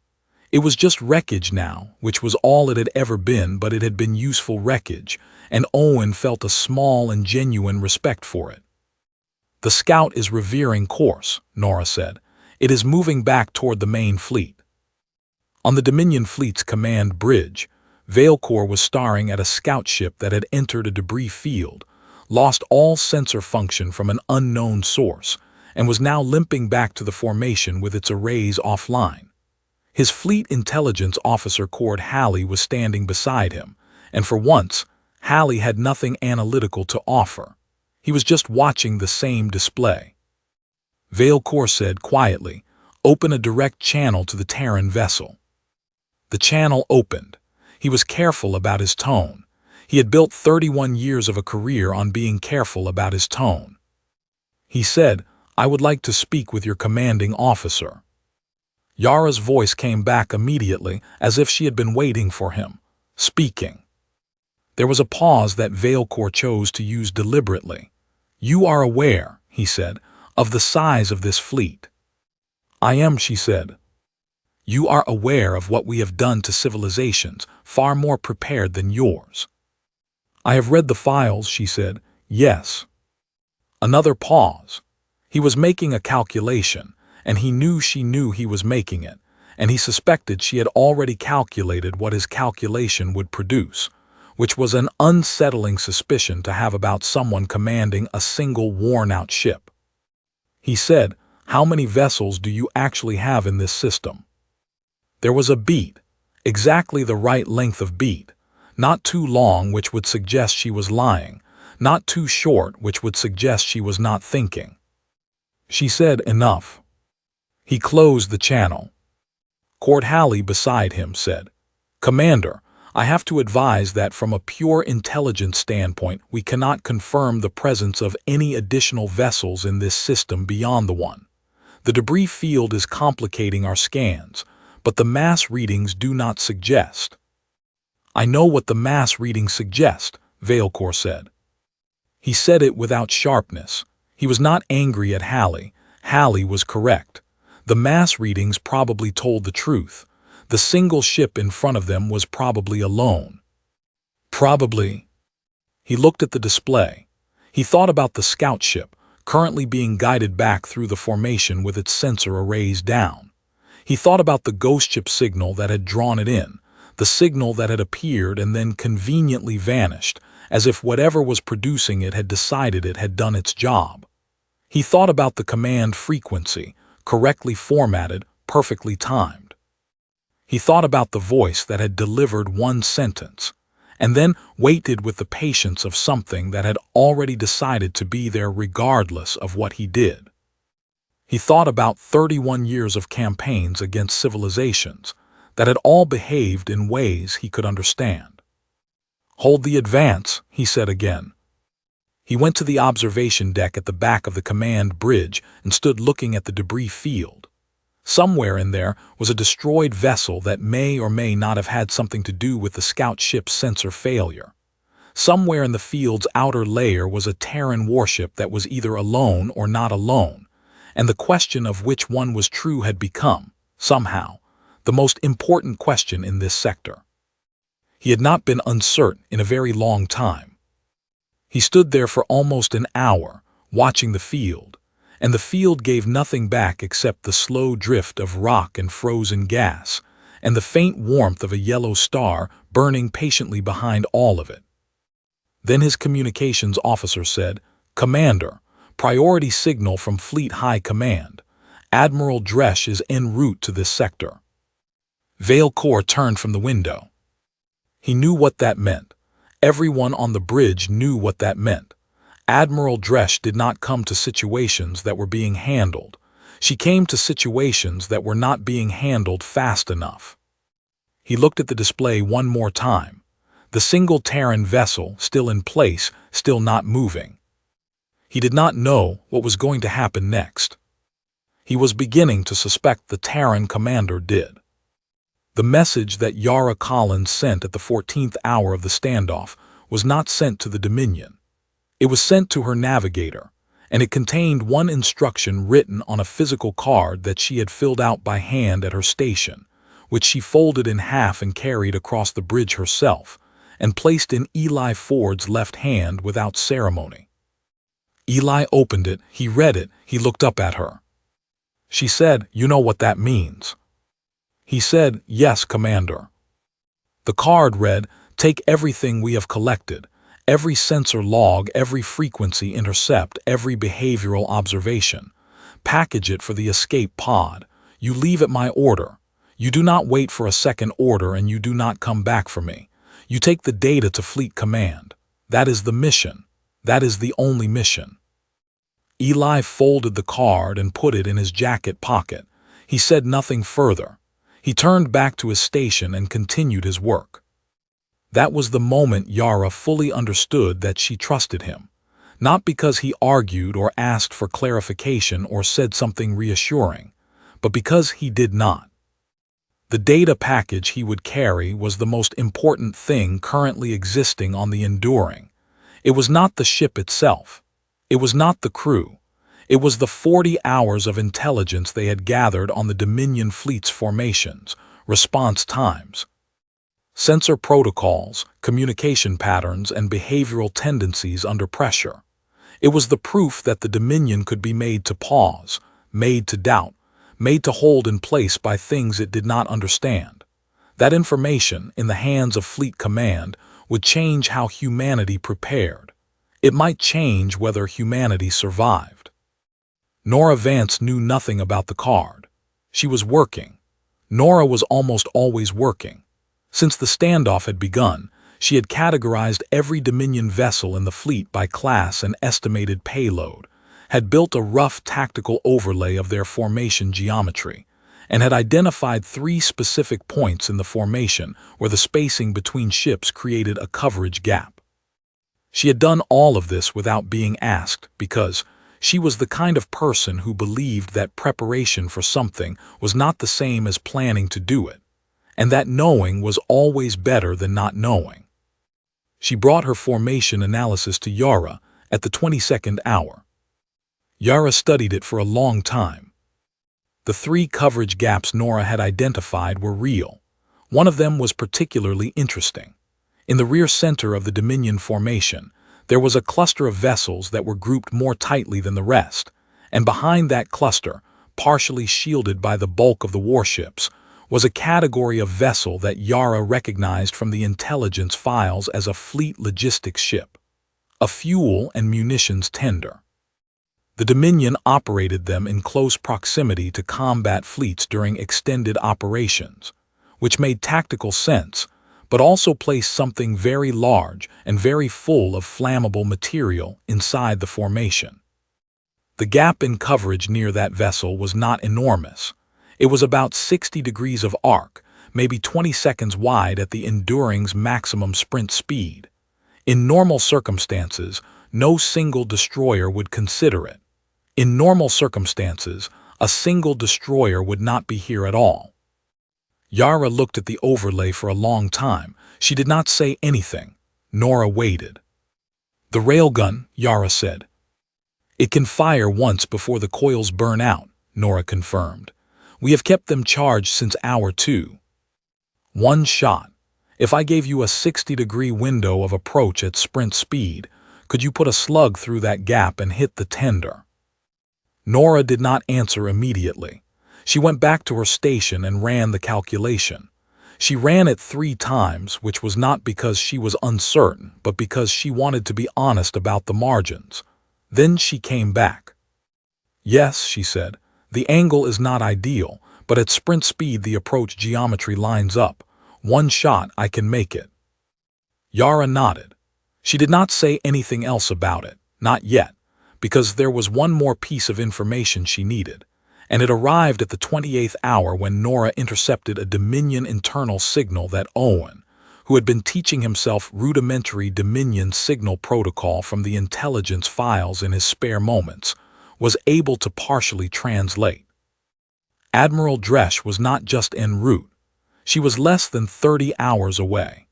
It was just wreckage now, which was all it had ever been, but it had been useful wreckage, and Owen felt a small and genuine respect for it. "The scout is reversing course," Nora said. "It is moving back toward the main fleet." On the Dominion fleet's command bridge, Veilcore was staring at a scout ship that had entered a debris field, lost all sensor function from an unknown source, and was now limping back to the formation with its arrays offline. His fleet intelligence officer Cord Halley was standing beside him, and for once, Halley had nothing analytical to offer. He was just watching the same display. Veilcore said quietly, "Open a direct channel to the Terran vessel." The channel opened. He was careful about his tone. He had built 31 years of a career on being careful about his tone. He said, "I would like to speak with your commanding officer." Yara's voice came back immediately, as if she had been waiting for him. Speaking. There was a pause that Veilcore chose to use deliberately. "You are aware," he said, "of the size of this fleet." "I am," she said. "You are aware of what we have done to civilizations, far more prepared than yours." "I have read the files," she said. "Yes." Another pause. He was making a calculation, and he knew she knew he was making it, and he suspected she had already calculated what his calculation would produce, which was an unsettling suspicion to have about someone commanding a single worn-out ship. He said, "How many vessels do you actually have in this system?" There was a beat, exactly the right length of beat, not too long, which would suggest she was lying, not too short, which would suggest she was not thinking. She said, "Enough." He closed the channel. Court Halley beside him said, "Commander, I have to advise that from a pure intelligence standpoint, we cannot confirm the presence of any additional vessels in this system beyond the one. The debris field is complicating our scans, but the mass readings do not suggest." "I know what the mass readings suggest," Veilcourt said. He said it without sharpness. He was not angry at Halley. Halley was correct. The mass readings probably told the truth. The single ship in front of them was probably alone. Probably. He looked at the display. He thought about the scout ship, currently being guided back through the formation with its sensor arrays down. He thought about the ghost ship signal that had drawn it in, the signal that had appeared and then conveniently vanished, as if whatever was producing it had decided it had done its job. He thought about the command frequency, correctly formatted, perfectly timed. He thought about the voice that had delivered one sentence, and then waited with the patience of something that had already decided to be there regardless of what he did. He thought about 31 years of campaigns against civilizations that had all behaved in ways he could understand. "Hold the advance," he said again. He went to the observation deck at the back of the command bridge and stood looking at the debris field. Somewhere in there was a destroyed vessel that may or may not have had something to do with the scout ship's sensor failure. Somewhere in the field's outer layer was a Terran warship that was either alone or not alone, and the question of which one was true had become, somehow, the most important question in this sector. He had not been uncertain in a very long time. He stood there for almost an hour, watching the field, and the field gave nothing back except the slow drift of rock and frozen gas, and the faint warmth of a yellow star burning patiently behind all of it. Then his communications officer said, "Commander, priority signal from Fleet High Command. Admiral Dresch is en route to this sector." Veilcourt turned from the window. He knew what that meant. Everyone on the bridge knew what that meant. Admiral Dresch did not come to situations that were being handled. She came to situations that were not being handled fast enough. He looked at the display one more time. The single Terran vessel, still in place, still not moving. He did not know what was going to happen next. He was beginning to suspect the Terran commander did. The message that Yara Collins sent at the 14th hour of the standoff was not sent to the Dominion. It was sent to her navigator, and it contained one instruction written on a physical card that she had filled out by hand at her station, which she folded in half and carried across the bridge herself, and placed in Eli Ford's left hand without ceremony. Eli opened it, he read it, he looked up at her. She said, "You know what that means?" He said, "Yes, Commander." The card read, "Take everything we have collected, every sensor log, every frequency intercept, every behavioral observation. Package it for the escape pod. You leave at my order. You do not wait for a second order, and you do not come back for me. You take the data to Fleet Command. That is the mission. That is the only mission." Eli folded the card and put it in his jacket pocket. He said nothing further. He turned back to his station and continued his work. That was the moment Yara fully understood that she trusted him, not because he argued or asked for clarification or said something reassuring, but because he did not. The data package he would carry was the most important thing currently existing on the Enduring. It was not the ship itself. It was not the crew. It was the 40 hours of intelligence they had gathered on the Dominion fleet's formations, response times, sensor protocols, communication patterns, and behavioral tendencies under pressure. It was the proof that the Dominion could be made to pause, made to doubt, made to hold in place by things it did not understand. That information, in the hands of Fleet Command, would change how humanity prepared. It might change whether humanity survived. Nora Vance knew nothing about the card. She was working. Nora was almost always working. Since the standoff had begun, she had categorized every Dominion vessel in the fleet by class and estimated payload, had built a rough tactical overlay of their formation geometry, and had identified 3 specific points in the formation where the spacing between ships created a coverage gap. She had done all of this without being asked because she was the kind of person who believed that preparation for something was not the same as planning to do it, and that knowing was always better than not knowing. She brought her formation analysis to Yara at the 22nd hour. Yara studied it for a long time. The 3 coverage gaps Nora had identified were real. One of them was particularly interesting. In the rear center of the Dominion formation, there was a cluster of vessels that were grouped more tightly than the rest, and behind that cluster, partially shielded by the bulk of the warships, was a category of vessel that Yara recognized from the intelligence files as a fleet logistics ship, a fuel and munitions tender. The Dominion operated them in close proximity to combat fleets during extended operations, which made tactical sense, but also placed something very large and very full of flammable material inside the formation. The gap in coverage near that vessel was not enormous. It was about 60 degrees of arc, maybe 20 seconds wide at the Enduring's maximum sprint speed. In normal circumstances, no single destroyer would consider it. In normal circumstances, a single destroyer would not be here at all. Yara looked at the overlay for a long time. She did not say anything. Nora waited. "The railgun," Yara said. "It can fire once before the coils burn out," Nora confirmed. "We have kept them charged since hour 2. 1 shot. If I gave you a 60-degree window of approach at sprint speed, could you put a slug through that gap and hit the tender?" Nora did not answer immediately. She went back to her station and ran the calculation. She ran it 3 times, which was not because she was uncertain, but because she wanted to be honest about the margins. Then she came back. "Yes," she said, "the angle is not ideal, but at sprint speed the approach geometry lines up. 1 shot, I can make it." Yara nodded. She did not say anything else about it, not yet, because there was one more piece of information she needed, and it arrived at the 28th hour when Nora intercepted a Dominion internal signal that Owen, who had been teaching himself rudimentary Dominion signal protocol from the intelligence files in his spare moments, was able to partially translate. Admiral Dresch was not just en route. She was less than 30 hours away,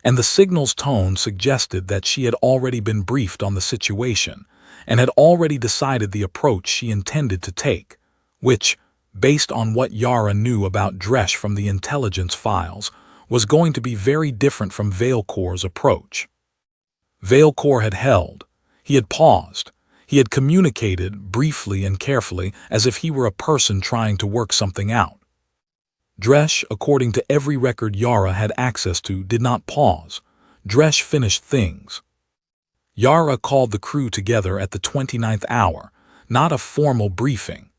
and the signal's tone suggested that she had already been briefed on the situation and had already decided the approach she intended to take, which, based on what Yara knew about Dresch from the intelligence files, was going to be very different from Veilcourt's approach. Veilcourt had held. He had paused. He had communicated briefly and carefully as if he were a person trying to work something out. Dresch, according to every record Yara had access to, did not pause. Dresch finished things. Yara called the crew together at the 29th hour, not a formal briefing.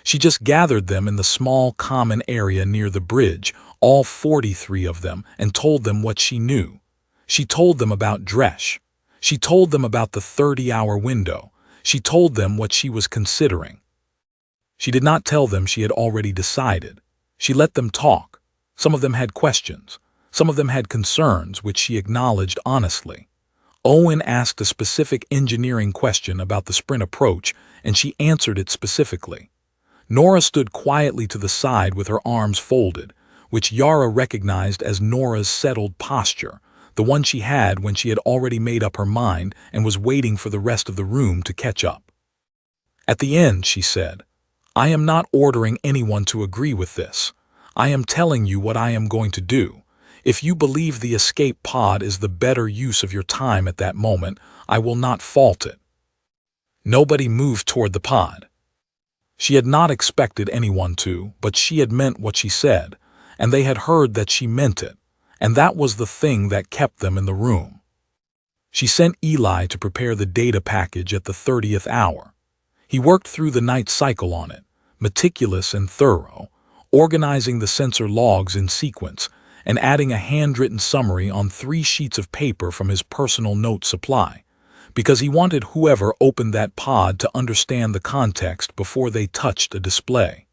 She just gathered them in the small common area near the bridge, all 43 of them, and told them what she knew. She told them about Dresch. She told them about the 30-hour window. She told them what she was considering. She did not tell them she had already decided. She let them talk. Some of them had questions. Some of them had concerns, which she acknowledged honestly. Owen asked a specific engineering question about the sprint approach, and she answered it specifically. Nora stood quietly to the side with her arms folded, which Yara recognized as Nora's settled posture, the one she had when she had already made up her mind and was waiting for the rest of the room to catch up. At the end, she said, "I am not ordering anyone to agree with this. I am telling you what I am going to do. If you believe the escape pod is the better use of your time at that moment, I will not fault it." Nobody moved toward the pod. She had not expected anyone to, but she had meant what she said, and they had heard that she meant it, And that was the thing that kept them in the room. She sent Eli to prepare the data package at the 30th hour. He worked through the night cycle on it, meticulous and thorough, organizing the sensor logs in sequence and adding a handwritten summary on 3 sheets of paper from his personal note supply, because he wanted whoever opened that pod to understand the context before they touched a display.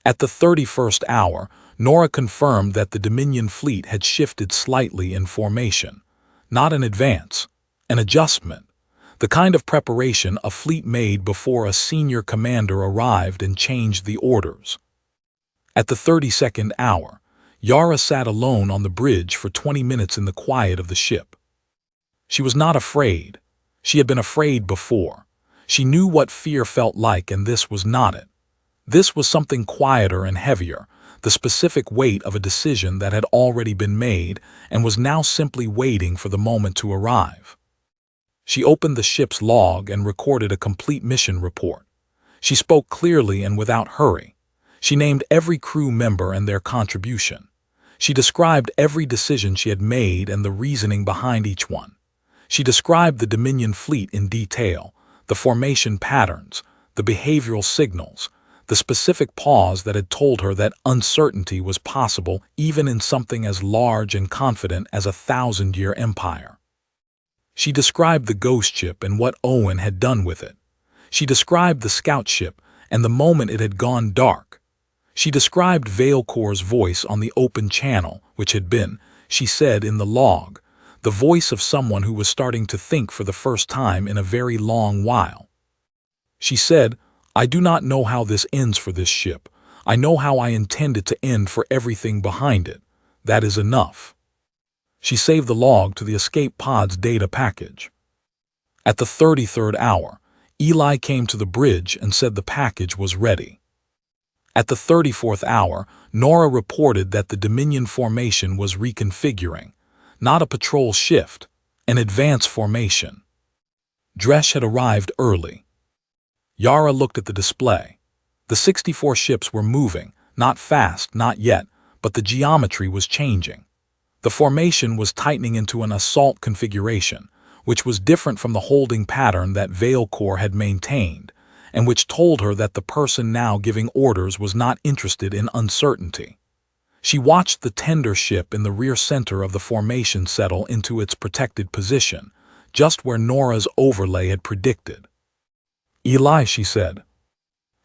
At the 31st hour, Nora confirmed that the Dominion fleet had shifted slightly in formation. Not an advance, an adjustment. The kind of preparation a fleet made before a senior commander arrived and changed the orders. At the 32nd hour, Yara sat alone on the bridge for 20 minutes in the quiet of the ship. She was not afraid. She had been afraid before. She knew what fear felt like, and this was not it. This was something quieter and heavier, the specific weight of a decision that had already been made and was now simply waiting for the moment to arrive. She opened the ship's log and recorded a complete mission report. She spoke clearly and without hurry. She named every crew member and their contribution. She described every decision she had made and the reasoning behind each one. She described the Dominion fleet in detail, the formation patterns, the behavioral signals, the specific pause that had told her that uncertainty was possible even in something as large and confident as a 1,000-year empire. She described the ghost ship and what Owen had done with it. She described the scout ship and the moment it had gone dark. She described Veilcor's voice on the open channel, which had been, she said in the log, the voice of someone who was starting to think for the first time in a very long while. She said, "I do not know how this ends for this ship. I know how I intend it to end for everything behind it. That is enough." She saved the log to the escape pod's data package. At the 33rd hour, Eli came to the bridge and said the package was ready. At the 34th hour, Nora reported that the Dominion formation was reconfiguring, not a patrol shift, an advance formation. Dresch had arrived early. Yara looked at the display. The 64 ships were moving, not fast, not yet, but the geometry was changing. The formation was tightening into an assault configuration, which was different from the holding pattern that Veilcor had maintained, and which told her that the person now giving orders was not interested in uncertainty. She watched the tender ship in the rear center of the formation settle into its protected position, just where Nora's overlay had predicted. "Eli," she said.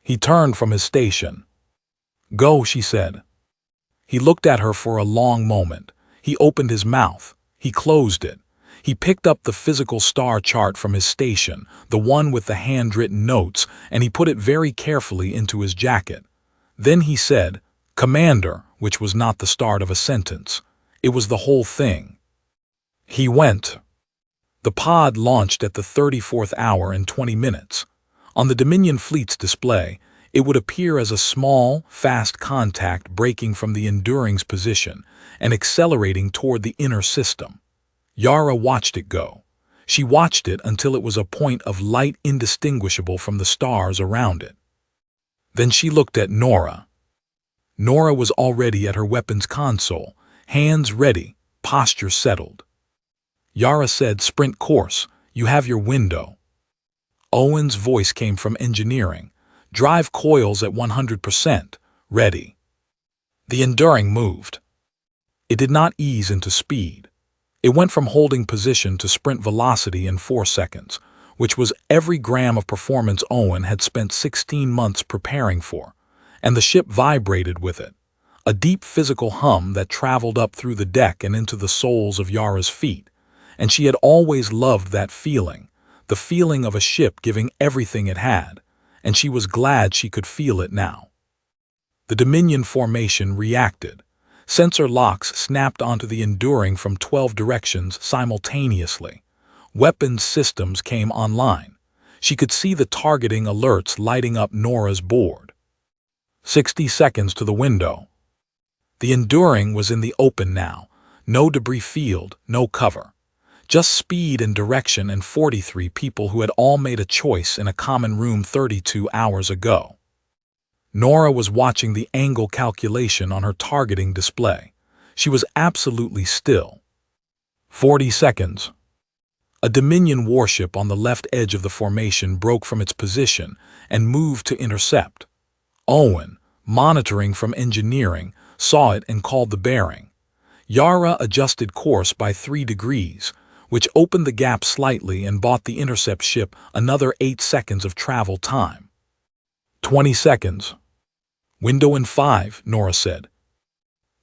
He turned from his station. "Go," she said. He looked at her for a long moment. He opened his mouth. He closed it. He picked up the physical star chart from his station, the one with the handwritten notes, and he put it very carefully into his jacket. Then he said, "Commander," which was not the start of a sentence. It was the whole thing. He went. The pod launched at the 34th hour and 20 minutes. On the Dominion fleet's display, it would appear as a small, fast contact breaking from the Enduring's position and accelerating toward the inner system. Yara watched it go. She watched it until it was a point of light indistinguishable from the stars around it. Then she looked at Nora. Nora was already at her weapons console, hands ready, posture settled. Yara said, "Sprint course, you have your window." Owen's voice came from engineering. "Drive coils at 100%, ready." The Enduring moved. It did not ease into speed. It went from holding position to sprint velocity in 4 seconds, which was every gram of performance Owen had spent 16 months preparing for, and the ship vibrated with it, a deep physical hum that traveled up through the deck and into the soles of Yara's feet, and she had always loved that feeling, the feeling of a ship giving everything it had, and she was glad she could feel it now. The Dominion formation reacted. Sensor locks snapped onto the Enduring from 12 directions simultaneously. Weapons systems came online. She could see the targeting alerts lighting up Nora's board. 60 seconds to the window. The Enduring was in the open now. No debris field, no cover. Just speed and direction and 43 people who had all made a choice in a common room 32 hours ago. Nora was watching the angle calculation on her targeting display. She was absolutely still. 40 seconds. A Dominion warship on the left edge of the formation broke from its position and moved to intercept. Owen, monitoring from engineering, saw it and called the bearing. Yara adjusted course by 3 degrees, which opened the gap slightly and bought the intercept ship another 8 seconds of travel time. 20 seconds. Window in 5, Nora said.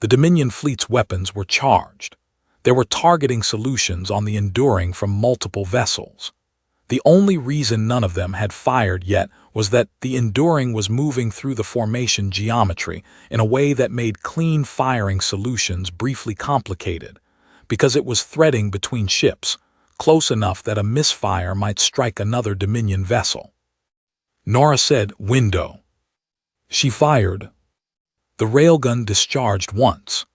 The Dominion fleet's weapons were charged. There were targeting solutions on the Enduring from multiple vessels. The only reason none of them had fired yet was that the Enduring was moving through the formation geometry in a way that made clean firing solutions briefly complicated, because it was threading between ships, close enough that a misfire might strike another Dominion vessel. Nora said, "Window." She fired. The railgun discharged once.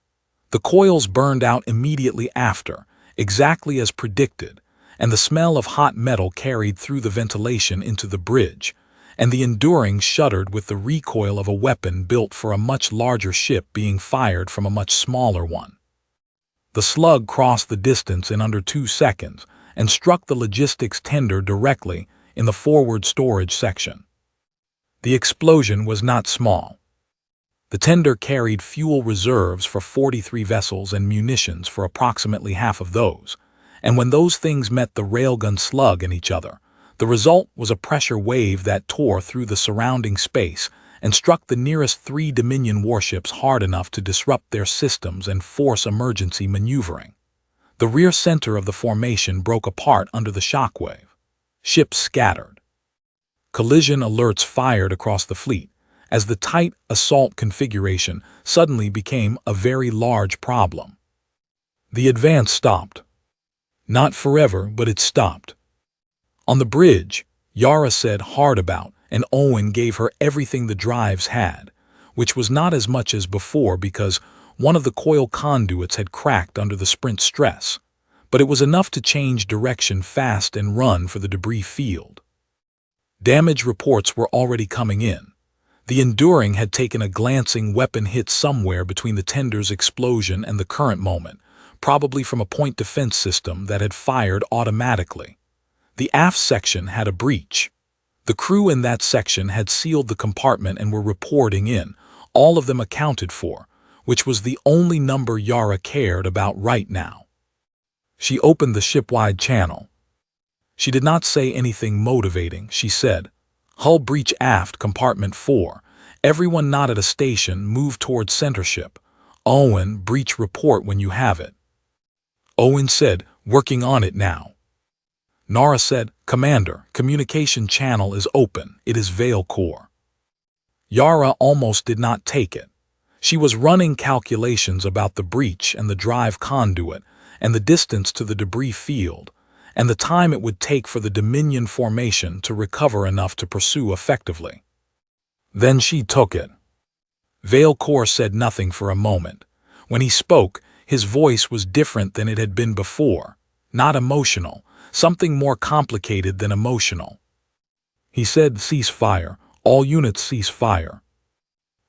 The coils burned out immediately after, exactly as predicted, and the smell of hot metal carried through the ventilation into the bridge, and the Enduring shuddered with the recoil of a weapon built for a much larger ship being fired from a much smaller one. The slug crossed the distance in under 2 seconds and struck the logistics tender directly in the forward storage section. The explosion was not small. The tender carried fuel reserves for 43 vessels and munitions for approximately half of those, and when those things met the railgun slug in each other, the result was a pressure wave that tore through the surrounding space and struck the nearest 3 Dominion warships hard enough to disrupt their systems and force emergency maneuvering. The rear center of the formation broke apart under the shockwave. Ships scattered. Collision alerts fired across the fleet, as the tight assault configuration suddenly became a very large problem. The advance stopped. Not forever, but it stopped. On the bridge, Yara said hard about, and Owen gave her everything the drives had, which was not as much as before because one of the coil conduits had cracked under the sprint stress, but it was enough to change direction fast and run for the debris field. Damage reports were already coming in. The Enduring had taken a glancing weapon hit somewhere between the tender's explosion and the current moment, probably from a point defense system that had fired automatically. The aft section had a breach. The crew in that section had sealed the compartment and were reporting in, all of them accounted for, which was the only number Yara cared about right now. She opened the shipwide channel. She did not say anything motivating. She said, "Hull breach aft, compartment 4. Everyone not at a station, move towards center ship. Owen, breach report when you have it." Owen said, "Working on it now." Nora said, "Commander, communication channel is open. It is Vale Core." Yara almost did not take it. She was running calculations about the breach and the drive conduit and the distance to the debris field, and the time it would take for the Dominion formation to recover enough to pursue effectively. Then she took it. Vale Core said nothing for a moment. When he spoke, his voice was different than it had been before, not emotional, something more complicated than emotional. He said, "Cease fire. All units cease fire."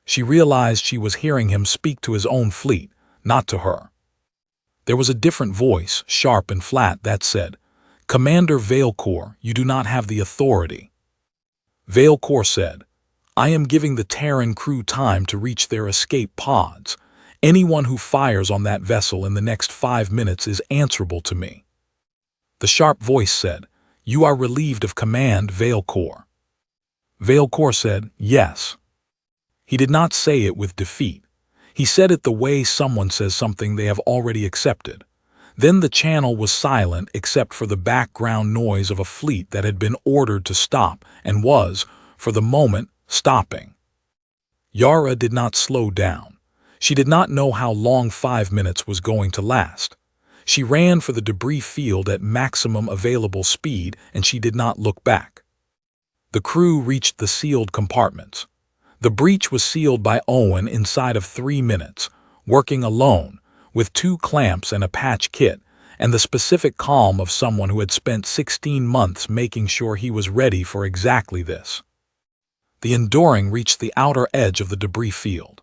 She realized she was hearing him speak to his own fleet, not to her. There was a different voice, sharp and flat, that said, "Commander Vale Core, you do not have the authority." Vale Core said, "I am giving the Terran crew time to reach their escape pods. Anyone who fires on that vessel in the next 5 minutes is answerable to me." The sharp voice said, "You are relieved of command, Vale Core." Vale Core said, "Yes." He did not say it with defeat. He said it the way someone says something they have already accepted. Then the channel was silent except for the background noise of a fleet that had been ordered to stop and was, for the moment, stopping. Yara did not slow down. She did not know how long 5 minutes was going to last. She ran for the debris field at maximum available speed, and she did not look back. The crew reached the sealed compartments. The breach was sealed by Owen inside of 3 minutes, working alone, with 2 clamps and a patch kit, and the specific calm of someone who had spent 16 months making sure he was ready for exactly this. The Enduring reached the outer edge of the debris field.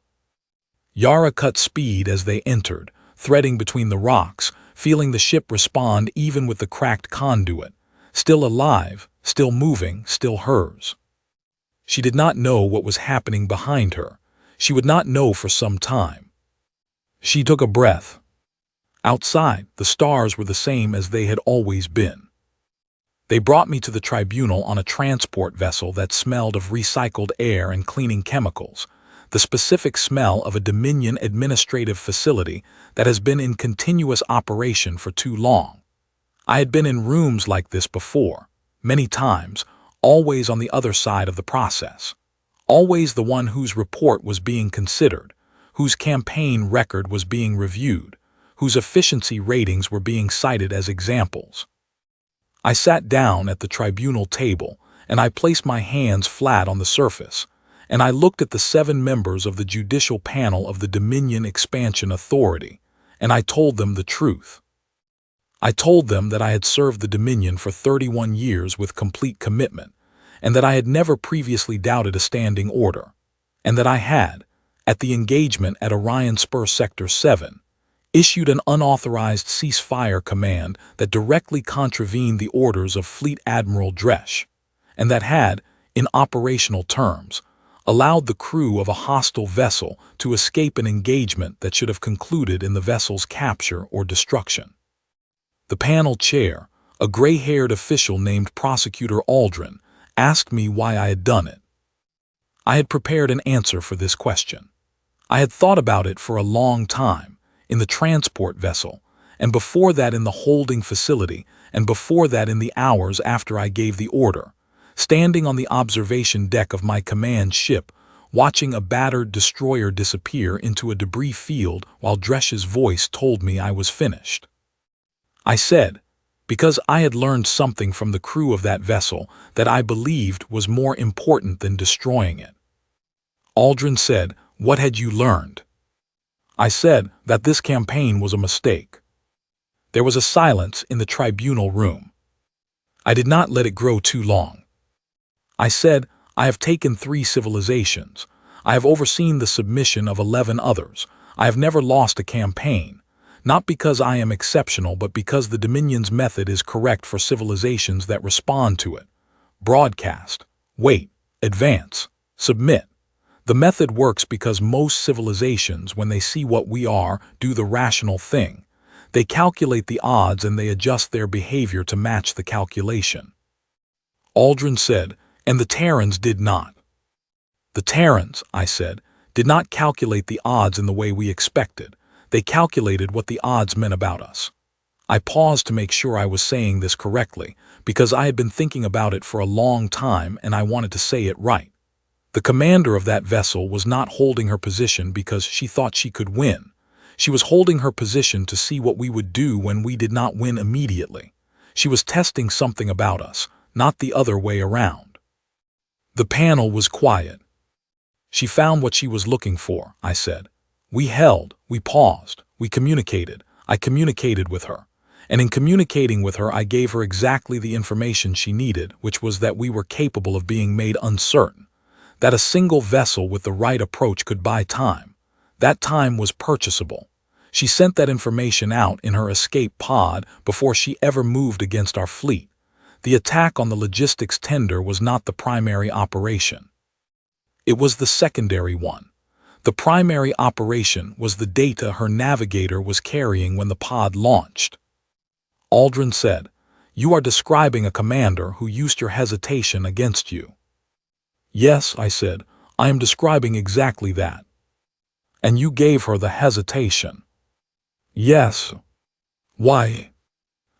Yara cut speed as they entered, threading between the rocks, feeling the ship respond even with the cracked conduit. Still alive, still moving, still hers. She did not know what was happening behind her. She would not know for some time. She took a breath. Outside, the stars were the same as they had always been. They brought me to the tribunal on a transport vessel that smelled of recycled air and cleaning chemicals, the specific smell of a Dominion administrative facility that has been in continuous operation for too long. I had been in rooms like this before, many times, always on the other side of the process, always the one whose report was being considered, whose campaign record was being reviewed, whose efficiency ratings were being cited as examples. I sat down at the tribunal table, and I placed my hands flat on the surface, and I looked at the 7 members of the judicial panel of the Dominion Expansion Authority, and I told them the truth. I told them that I had served the Dominion for 31 years with complete commitment, and that I had never previously doubted a standing order, and that I had, at the engagement at Orion Spur Sector 7, issued an unauthorized ceasefire command that directly contravened the orders of Fleet Admiral Dresch, and that had, in operational terms, allowed the crew of a hostile vessel to escape an engagement that should have concluded in the vessel's capture or destruction. The panel chair, a gray-haired official named Prosecutor Aldrin, asked me why I had done it. I had prepared an answer for this question. I had thought about it for a long time, in the transport vessel, and before that in the holding facility, and before that in the hours after I gave the order, standing on the observation deck of my command ship, watching a battered destroyer disappear into a debris field while Dresch's voice told me I was finished. I said, because I had learned something from the crew of that vessel that I believed was more important than destroying it. Aldrin said, "What had you learned?" I said that this campaign was a mistake. There was a silence in the tribunal room. I did not let it grow too long. I said, I have taken 3 civilizations. I have overseen the submission of 11 others. I have never lost a campaign. Not because I am exceptional, but because the Dominion's method is correct for civilizations that respond to it. Broadcast, wait, advance, submit. The method works because most civilizations, when they see what we are, do the rational thing. They calculate the odds and they adjust their behavior to match the calculation. Aldrin said, and the Terrans did not. The Terrans, I said, did not calculate the odds in the way we expected. They calculated what the odds meant about us. I paused to make sure I was saying this correctly, because I had been thinking about it for a long time and I wanted to say it right. The commander of that vessel was not holding her position because she thought she could win. She was holding her position to see what we would do when we did not win immediately. She was testing something about us, not the other way around. The panel was quiet. She found what she was looking for, I said. We held, we paused, we communicated. I communicated with her. And in communicating with her, I gave her exactly the information she needed, which was that we were capable of being made uncertain. That a single vessel with the right approach could buy time. That time was purchasable. She sent that information out in her escape pod before she ever moved against our fleet. The attack on the logistics tender was not the primary operation. It was the secondary one. The primary operation was the data her navigator was carrying when the pod launched. Aldrin said, "You are describing a commander who used your hesitation against you." "Yes," I said, "I am describing exactly that." "And you gave her the hesitation?" "Yes." "Why?"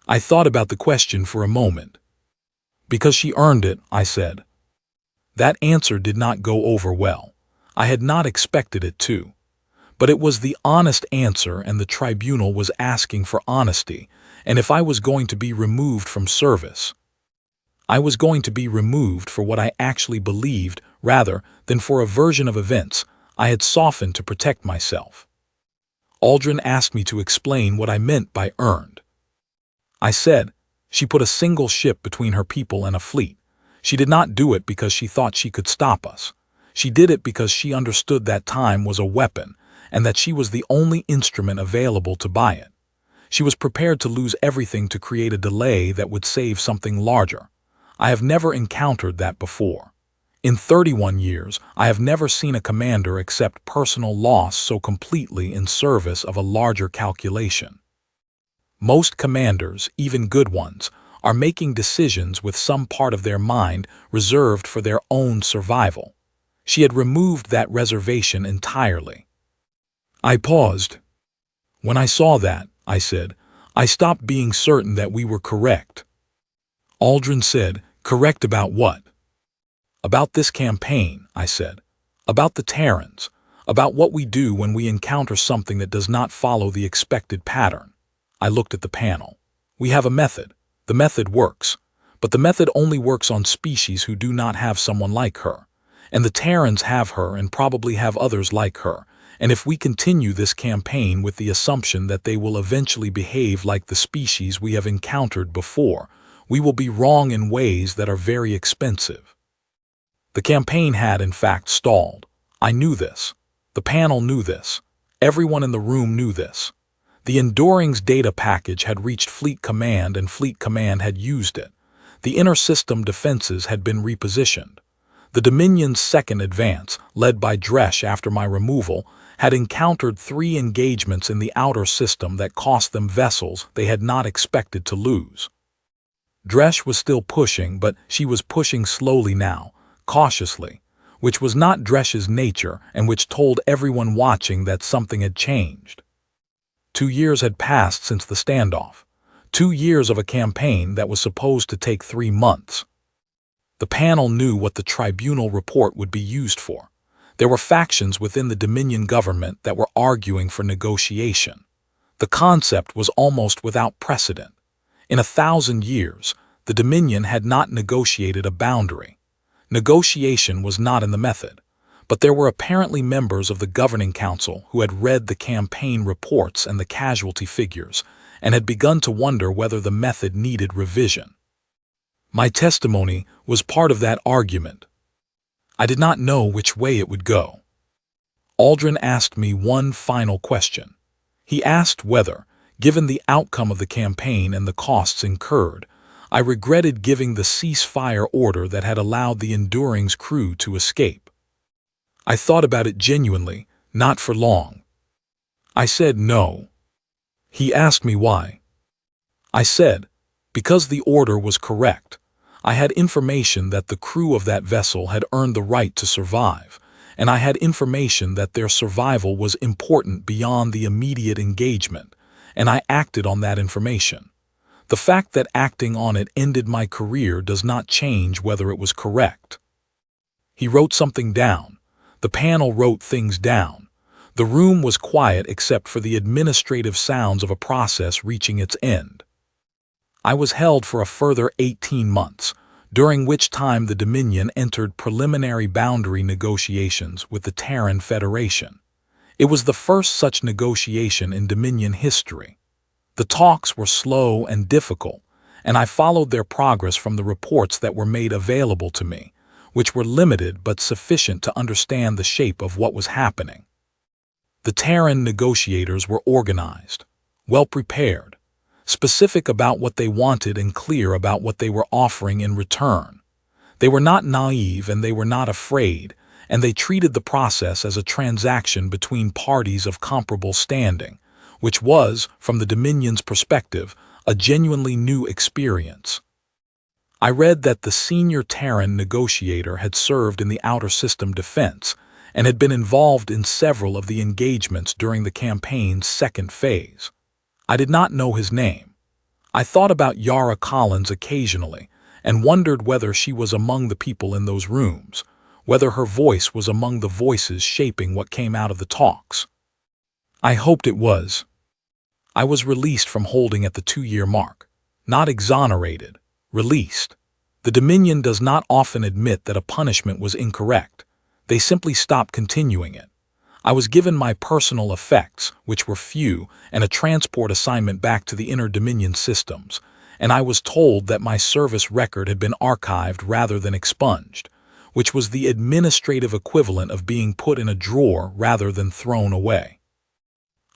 I thought about the question for a moment. "Because she earned it," I said. That answer did not go over well. I had not expected it to. But it was the honest answer, and the tribunal was asking for honesty, and if I was going to be removed from service, I was going to be removed for what I actually believed rather than for a version of events I had softened to protect myself. Aldrin asked me to explain what I meant by earned. I said, she put a single ship between her people and a fleet. She did not do it because she thought she could stop us. She did it because she understood that time was a weapon, and that she was the only instrument available to buy it. She was prepared to lose everything to create a delay that would save something larger. I have never encountered that before. In 31 years, I have never seen a commander accept personal loss so completely in service of a larger calculation. Most commanders, even good ones, are making decisions with some part of their mind reserved for their own survival. She had removed that reservation entirely. I paused. When I saw that, I said, I stopped being certain that we were correct. Aldrin said, correct about what? About this campaign, I said. About the Terrans. About what we do when we encounter something that does not follow the expected pattern. I looked at the panel. We have a method. The method works. But the method only works on species who do not have someone like her. And the Terrans have her and probably have others like her. And if we continue this campaign with the assumption that they will eventually behave like the species we have encountered before, we will be wrong in ways that are very expensive. The campaign had, in fact, stalled. I knew this. The panel knew this. Everyone in the room knew this. The Enduring's data package had reached Fleet Command and Fleet Command had used it. The inter-system defenses had been repositioned. The Dominion's second advance, led by Dresch after my removal, had encountered 3 engagements in the outer system that cost them vessels they had not expected to lose. Dresch was still pushing, but she was pushing slowly now, cautiously, which was not Dresch's nature and which told everyone watching that something had changed. 2 years had passed since the standoff. 2 years of a campaign that was supposed to take 3 months. The panel knew what the tribunal report would be used for. There were factions within the Dominion government that were arguing for negotiation. The concept was almost without precedent. In 1,000 years, the Dominion had not negotiated a boundary. Negotiation was not in the method, but there were apparently members of the Governing Council who had read the campaign reports and the casualty figures and had begun to wonder whether the method needed revision. My testimony was part of that argument. I did not know which way it would go. Aldrin asked me one final question. He asked whether, given the outcome of the campaign and the costs incurred, I regretted giving the ceasefire order that had allowed the Enduring's crew to escape. I thought about it genuinely, not for long. I said no. He asked me why. I said, because the order was correct. I had information that the crew of that vessel had earned the right to survive, and I had information that their survival was important beyond the immediate engagement, and I acted on that information. The fact that acting on it ended my career does not change whether it was correct. He wrote something down. The panel wrote things down. The room was quiet except for the administrative sounds of a process reaching its end. I was held for a further 18 months, during which time the Dominion entered preliminary boundary negotiations with the Terran Federation. It was the first such negotiation in Dominion history. The talks were slow and difficult, and I followed their progress from the reports that were made available to me, which were limited but sufficient to understand the shape of what was happening. The Terran negotiators were organized, well prepared, specific about what they wanted and clear about what they were offering in return. They were not naive and they were not afraid, and they treated the process as a transaction between parties of comparable standing, which was, from the Dominion's perspective, a genuinely new experience. I read that the senior Terran negotiator had served in the outer system defense and had been involved in several of the engagements during the campaign's second phase. I did not know his name. I thought about Yara Collins occasionally and wondered whether she was among the people in those rooms, whether her voice was among the voices shaping what came out of the talks. I hoped it was. I was released from holding at the 2-year mark. Not exonerated, released. The Dominion does not often admit that a punishment was incorrect. They simply stop continuing it. I was given my personal effects, which were few, and a transport assignment back to the inner Dominion systems, and I was told that my service record had been archived rather than expunged, which was the administrative equivalent of being put in a drawer rather than thrown away.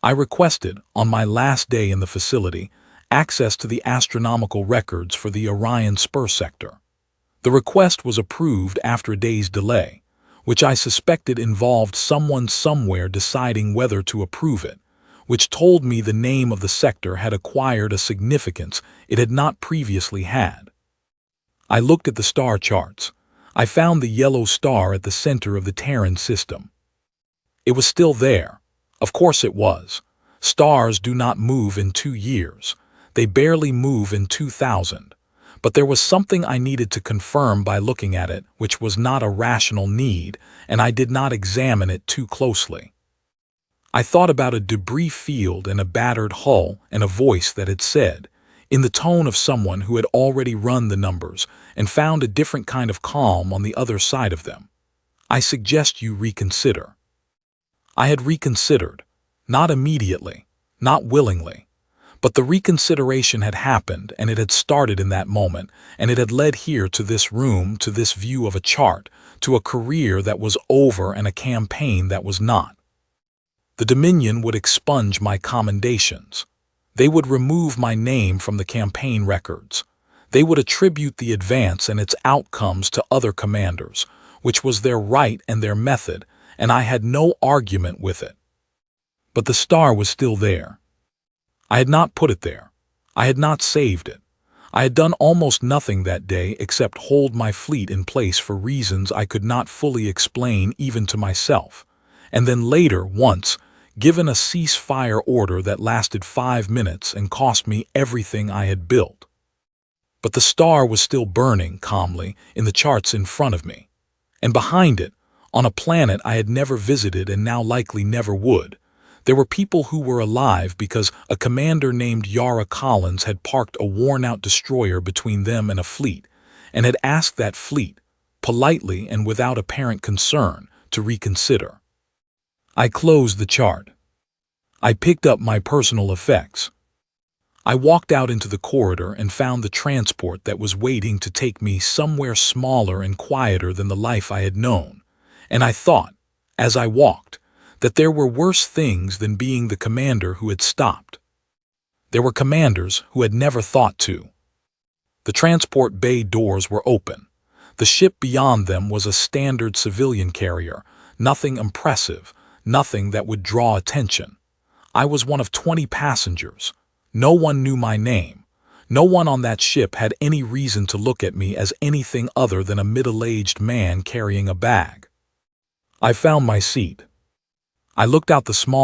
I requested, on my last day in the facility, access to the astronomical records for the Orion Spur sector. The request was approved after a day's delay, which I suspected involved someone somewhere deciding whether to approve it, which told me the name of the sector had acquired a significance it had not previously had. I looked at the star charts. I found the yellow star at the center of the Terran system. It was still there. Of course it was. Stars do not move in 2 years. They barely move in 2000. But there was something I needed to confirm by looking at it, which was not a rational need, and I did not examine it too closely. I thought about a debris field and a battered hull and a voice that had said, in the tone of someone who had already run the numbers and found a different kind of calm on the other side of them, "I suggest you reconsider." I had reconsidered, not immediately, not willingly. But the reconsideration had happened, and it had started in that moment, and it had led here to this room, to this view of a chart, to a career that was over and a campaign that was not. The Dominion would expunge my commendations. They would remove my name from the campaign records. They would attribute the advance and its outcomes to other commanders, which was their right and their method, and I had no argument with it. But the star was still there. I had not put it there. I had not saved it. I had done almost nothing that day except hold my fleet in place for reasons I could not fully explain even to myself, and then later, once, given a ceasefire order that lasted 5 minutes and cost me everything I had built. But the star was still burning calmly in the charts in front of me, and behind it, on a planet I had never visited and now likely never would, there were people who were alive because a commander named Yara Collins had parked a worn-out destroyer between them and a fleet, and had asked that fleet, politely and without apparent concern, to reconsider. I closed the chart. I picked up my personal effects. I walked out into the corridor and found the transport that was waiting to take me somewhere smaller and quieter than the life I had known, and I thought, as I walked, that there were worse things than being the commander who had stopped. There were commanders who had never thought to. The transport bay doors were open. The ship beyond them was a standard civilian carrier, nothing impressive, nothing that would draw attention. I was one of 20 passengers. No one knew my name. No one on that ship had any reason to look at me as anything other than a middle-aged man carrying a bag. I found my seat. I looked out the small